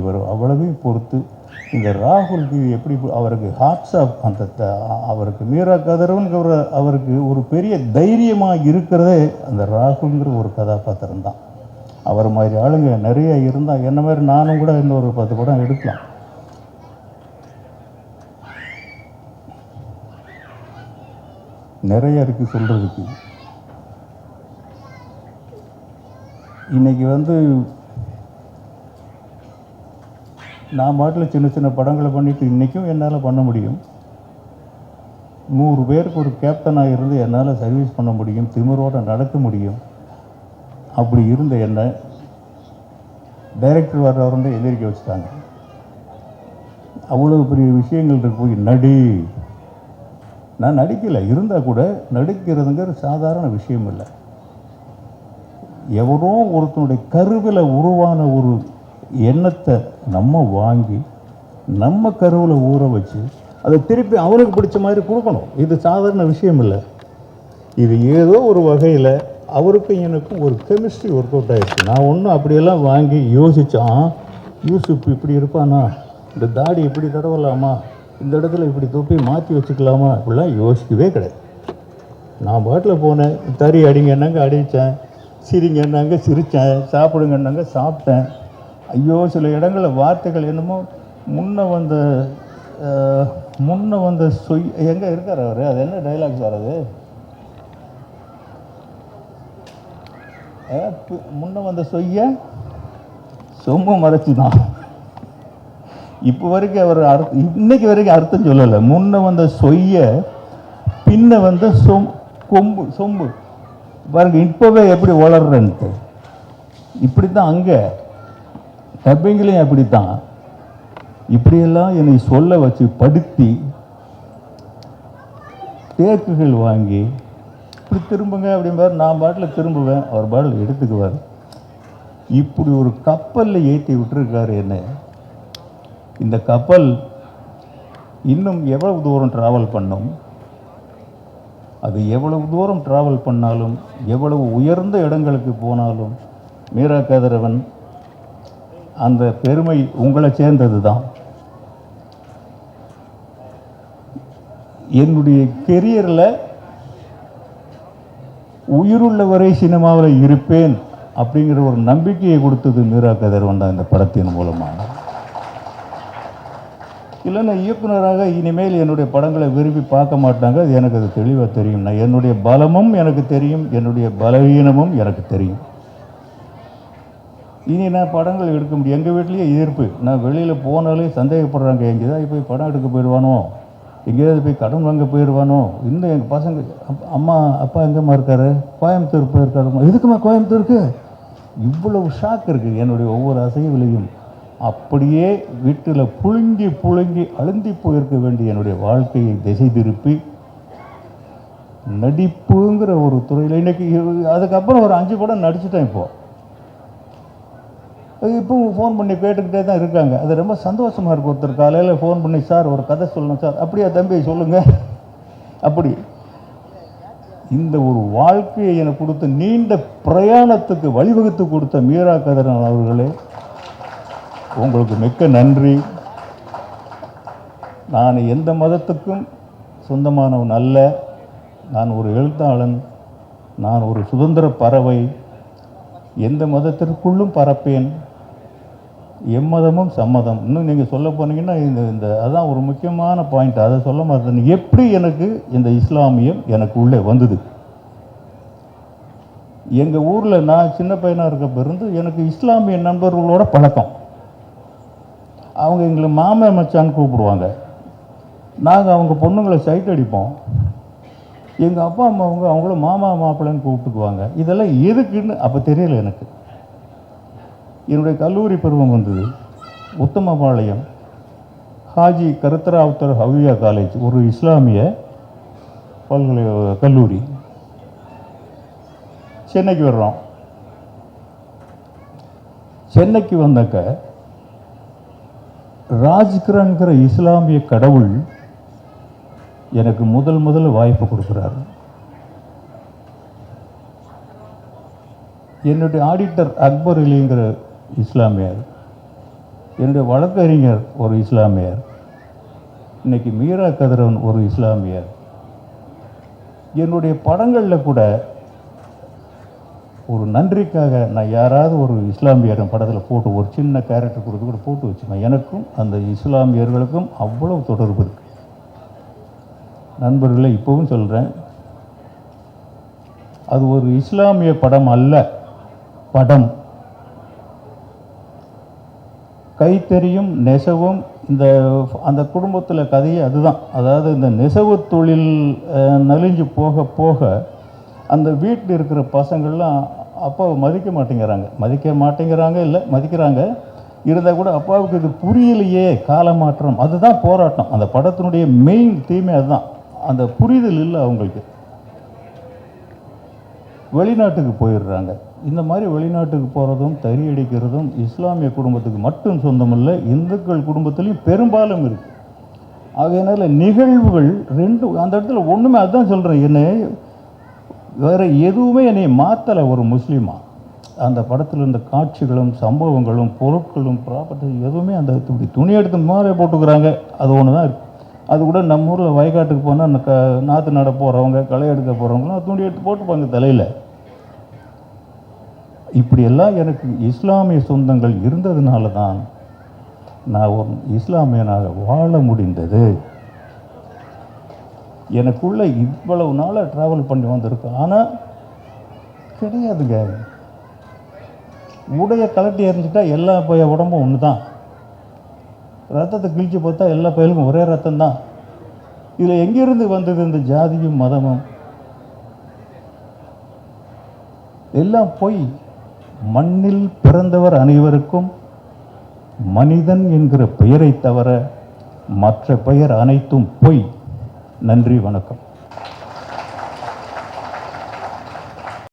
Speaker 6: இவர் அவ்வளவையும் பொறுத்து இந்த ராகுலுக்கு எப்படி அவருக்கு ஹார்ட்ஸ் ஆஃப் அந்த அவருக்கு மீரா கதிரவன்கிற அவருக்கு ஒரு பெரிய தைரியமாக இருக்கிறதே அந்த ராகுல்ங்கிற ஒரு கதாபாத்திரம் தான். அவர் மாதிரி ஆளுங்க நிறைய இருந்தால் என்ன மாதிரி நானும் கூட இன்னொரு 10 படம் எடுக்கலாம். நிறைய இருக்குது சொல்கிறதுக்கு. இன்றைக்கி வந்து நான் பாட்டில் சின்ன சின்ன படங்களை பண்ணிவிட்டு இன்றைக்கும் என்னால் பண்ண முடியும். 100 பேருக்கு ஒரு கேப்டனாக இருந்து என்னால் சர்வீஸ் பண்ண முடியும், திமிரோடு நடக்க முடியும். அப்படி இருந்த என்னை டைரக்டர் வர்றவருன்னு எதிர்க்க வச்சுட்டாங்க. அவ்வளோ பெரிய விஷயங்கள் இருக்கு, போய் நடி. நான் நடிக்கலை, இருந்தால் கூட நடிக்கிறதுங்கிற சாதாரண விஷயம் இல்லை. எவரோ ஒருத்தனுடைய கருவில் உருவான ஒரு எண்ணத்தை நம்ம வாங்கி நம்ம கருவில் ஊற வச்சு அதை திருப்பி அவனுக்கு பிடிச்ச மாதிரி கொடுக்கணும். இது சாதாரண விஷயம் இல்லை. இது ஏதோ ஒரு வகையில் அவருக்கும் எனக்கும் ஒரு கெமிஸ்ட்ரி ஒர்க் அவுட் ஆகிடுச்சு. நான் ஒன்றும் அப்படியெல்லாம் வாங்கி யோசித்தான், யூசுப் இப்படி இருப்பானா, இந்த தாடி இப்படி தடவலாமா, இந்த இடத்துல இப்படி தொப்பி மாற்றி வச்சுக்கலாமா, இப்படிலாம் யோசிக்கவே கிடையாது. நான் பாட்டில் போனேன், தறி அடிங்கன்னாங்க அடித்தேன், சிரிங்கன்னாங்க சிரித்தேன், சாப்பிடுங்கன்னாங்க சாப்பிட்டேன். ஐயோ சில இடங்களில் வார்த்தைகள் என்னமோ முன்ன வந்த சொய் எங்கே இருக்கார் அவர், அது என்ன டைலாக் சார் அது, முன்ன வந்த சொய்ய சொம்ப மறைச்சி தான். இப்போ வரைக்கும் அவர் இன்னைக்கு வரைக்கும் அர்த்தம் சொல்லலை. முன்ன வந்த சொய்ய பின்ன வந்த சொம்பு பாருங்க, இப்போவே எப்படி வளர்றன்ட்டு. இப்படி தான் அங்கே டப்பிங்லேயும் அப்படித்தான். இப்படியெல்லாம் என்னை சொல்ல வச்சு படுத்தி டேக்குகள் வாங்கி இப்படி திரும்புங்க அப்படிம்பார். நான் பாட்டில் திரும்புவேன், அவர் பாட்டில் எடுத்துக்குவார். இப்படி ஒரு கப்பலில் ஏற்றி விட்டுருக்காரு என்ன. இந்த கப்பல் இன்னும் எவ்வளவு தூரம் ட்ராவல் பண்ணும், அது எவ்வளவு தூரம் ட்ராவல் பண்ணாலும் எவ்வளவு உயர்ந்த இடங்களுக்கு போனாலும் மீரா கதிரவன் அந்த பெருமை உங்களை சேர்ந்தது தான். என்னுடைய கெரியரில் உயிருள்ள வரை சினிமாவில் இருப்பேன் அப்படிங்கிற ஒரு நம்பிக்கையை கொடுத்தது மீரா கதிரவன் தான் இந்த படத்தின் மூலமாக. இல்லைன்னா இயக்குனராக இனிமேல் என்னுடைய படங்களை விரும்பி பார்க்க மாட்டாங்க. அது எனக்கு அது தெளிவாக தெரியும். நான் என்னுடைய பலமும் எனக்கு தெரியும், என்னுடைய பலவீனமும் எனக்கு தெரியும். இனி நான் படங்கள் எடுக்க முடியும். எங்கள் வீட்லேயே எதிர்ப்பு. நான் வெளியில் போனாலே சந்தேகப்படுறாங்க, எங்கேயாவது போய் படம் எடுக்க போயிடுவானோ, எங்கேயாவது போய் கடன் வாங்க போயிடுவானோ. இன்னும் எங்கள் பசங்க அம்மா அப்பா எங்கேம்மா இருக்காரு, கோயம்புத்தூர் போயிருக்காருமா. எதுக்குமா கோயம்புத்தூருக்கு? இவ்வளவு ஷாக் இருக்குது என்னுடைய ஒவ்வொரு அசைவிலையும். அப்படியே வீட்டில் புழுங்கி புழுங்கி அழுந்தி போயிருக்க வேண்டிய என்னுடைய வாழ்க்கையை திசை திருப்பி நடிப்புங்கிற ஒரு துறையில் இன்றைக்கி அதுக்கப்புறம் ஒரு 5 படம் நடிச்சிட்டேன். இப்போவும் ஃபோன் பண்ணி கேட்டுக்கிட்டே தான் இருக்காங்க. அது ரொம்ப சந்தோஷமாக இருக்குது. ஒருத்தர் காலையில் ஃபோன் பண்ணி, சார் ஒரு கதை சொல்லணும் சார். அப்படியா தம்பி சொல்லுங்கள். அப்படி இந்த ஒரு வாழ்க்கையை எனக்கு கொடுத்த, நீண்ட பிரயாணத்துக்கு வழிவகுத்து கொடுத்த மீரா கதிரவன் அவர்களே, உங்களுக்கு மிக்க நன்றி. நான் எந்த மதத்துக்கும் சொந்தமானவன் அல்ல. நான் ஒரு எழுத்தாளன், நான் ஒரு சுதந்திர பறவை. எந்த மதத்திற்குள்ளும் பறப்பேன். எம்மதமும் சம்மதம். இன்னும் நீங்கள் சொல்ல போனீங்கன்னா இந்த அதுதான் ஒரு முக்கியமான பாயிண்ட். அதை சொல்ல மாட்டேன். எப்படி எனக்கு இந்த இஸ்லாமியம் எனக்கு உள்ளே வந்தது? எங்கள் ஊரில் நான் சின்ன பையனாக இருக்க இருந்து எனக்கு இஸ்லாமிய நண்பர்களோட பழக்கம். அவங்க எங்களை மாமா மச்சான்னு கூப்பிடுவாங்க. நாங்கள் அவங்க பொண்ணுங்களை சைட் அடிப்போம். எங்கள் அப்பா அம்மா அவங்கள மாமா மாப்பிள்ளைன்னு கூப்பிட்டுக்குவாங்க. இதெல்லாம் எதுக்குன்னு அப்போ தெரியல எனக்கு. என்னுடைய கல்லூரி பருவம் வந்தது. உத்தமபாளையம் ஹாஜி கருத்தராவுத்தர் ஹவியா காலேஜ், ஒரு இஸ்லாமிய கல்லூரி. சென்னைக்கு வர்றோம். சென்னைக்கு வந்தாக்க ராஜ்கிரன்கிற இஸ்லாமிய கடவுள் எனக்கு முதல்ல வாய்ப்பு கொடுக்குறாரு. என்னுடைய ஆடிட்டர் அக்பர் அலிங்கிற இஸ்லாமியர், என்னுடைய வழக்கறிஞர் ஒரு இஸ்லாமியர், இன்னைக்கு மீரா கதிரவன் ஒரு இஸ்லாமியர். என்னுடைய படங்களில் கூட ஒரு நன்றிக்காக நான் யாராவது ஒரு இஸ்லாமியர் படத்தில் போட்டு ஒரு சின்ன கேரக்டர் கொடுத்து கூட போட்டு வச்சுப்பேன். எனக்கும் அந்த இஸ்லாமியர்களுக்கும் அவ்வளவு தொடர்பு இருக்குது. நண்பர்களை இப்போவும் சொல்கிறேன், அது ஒரு இஸ்லாமிய படம் அல்ல. படம் கைத்தறியும் நெசவும் அந்த குடும்பத்தில் கதையே அதுதான். அதாவது இந்த நெசவு தொழில் நலிஞ்சு போக போக அந்த வீட்டில் இருக்கிற பசங்கள்லாம் அப்பாவை மதிக்க மாட்டேங்கிறாங்க இல்லை மதிக்கிறாங்க. இருந்தால் கூட அப்பாவுக்கு இது புரியலையே, காலமாற்றம். அதுதான் போராட்டம். அந்த படத்தினுடைய மெயின் தீமே அதுதான். அந்த புரிதல் இல்லை அவங்களுக்கு. வெளிநாட்டுக்கு போயிடுறாங்க. இந்த மாதிரி வெளிநாட்டுக்கு போகிறதும் தறி அடிக்கிறதும் இஸ்லாமிய குடும்பத்துக்கு மட்டும் சொந்தமில்லை, இந்துக்கள் குடும்பத்துலேயும் பெரும்பாலும் இருக்குது. ஆகையினால நிகழ்வுகள் ரெண்டும் அந்த இடத்துல ஒன்றுமே அதுதான் சொல்கிறேன். என்னை வேறு எதுவுமே என்னை மாற்றலை ஒரு முஸ்லீமா. அந்த படத்தில் இருந்த காட்சிகளும் சம்பவங்களும் பொருட்களும் ப்ராப்பர்ட்டி எதுவுமே அந்த துணி எடுத்து மாதிரி போட்டுக்கிறாங்க. அது ஒன்று தான் இருக்குது. அது கூட நம்ம ஊரில் வயக்காட்டுக்கு போனால் நாற்று நட போகிறவங்க, களை எடுக்க போகிறவங்களாம் துணி எடுத்து போட்டுப்பாங்க தலையில். இப்படியெல்லாம் எனக்கு இஸ்லாமிய சொந்தங்கள் இருந்ததுனால தான் நான் ஒரு இஸ்லாமியனாக வாழ முடிந்தது. எனக்குள்ளே இவ்வளவு நாளாக ட்ராவல் பண்ணி வந்திருக்கேன். ஆனால் கிடையாதுங்க. உடைய கலட்டி எறிஞ்சிட்டா எல்லா உடம்பும் ஒன்று தான். ரத்தத்தை கிழிச்சு பார்த்தா எல்லா பயலுக்கும் ஒரே ரத்தம் தான். இதில் எங்கேருந்து வந்தது இந்த ஜாதியும் மதமும்? எல்லாம் பொய். மண்ணில் பிறந்தவர் அனைவருக்கும் மனிதன் என்கிற பெயரை தவிர மற்ற பெயர் அனைத்தும் பொய். நன்றி, வணக்கம்.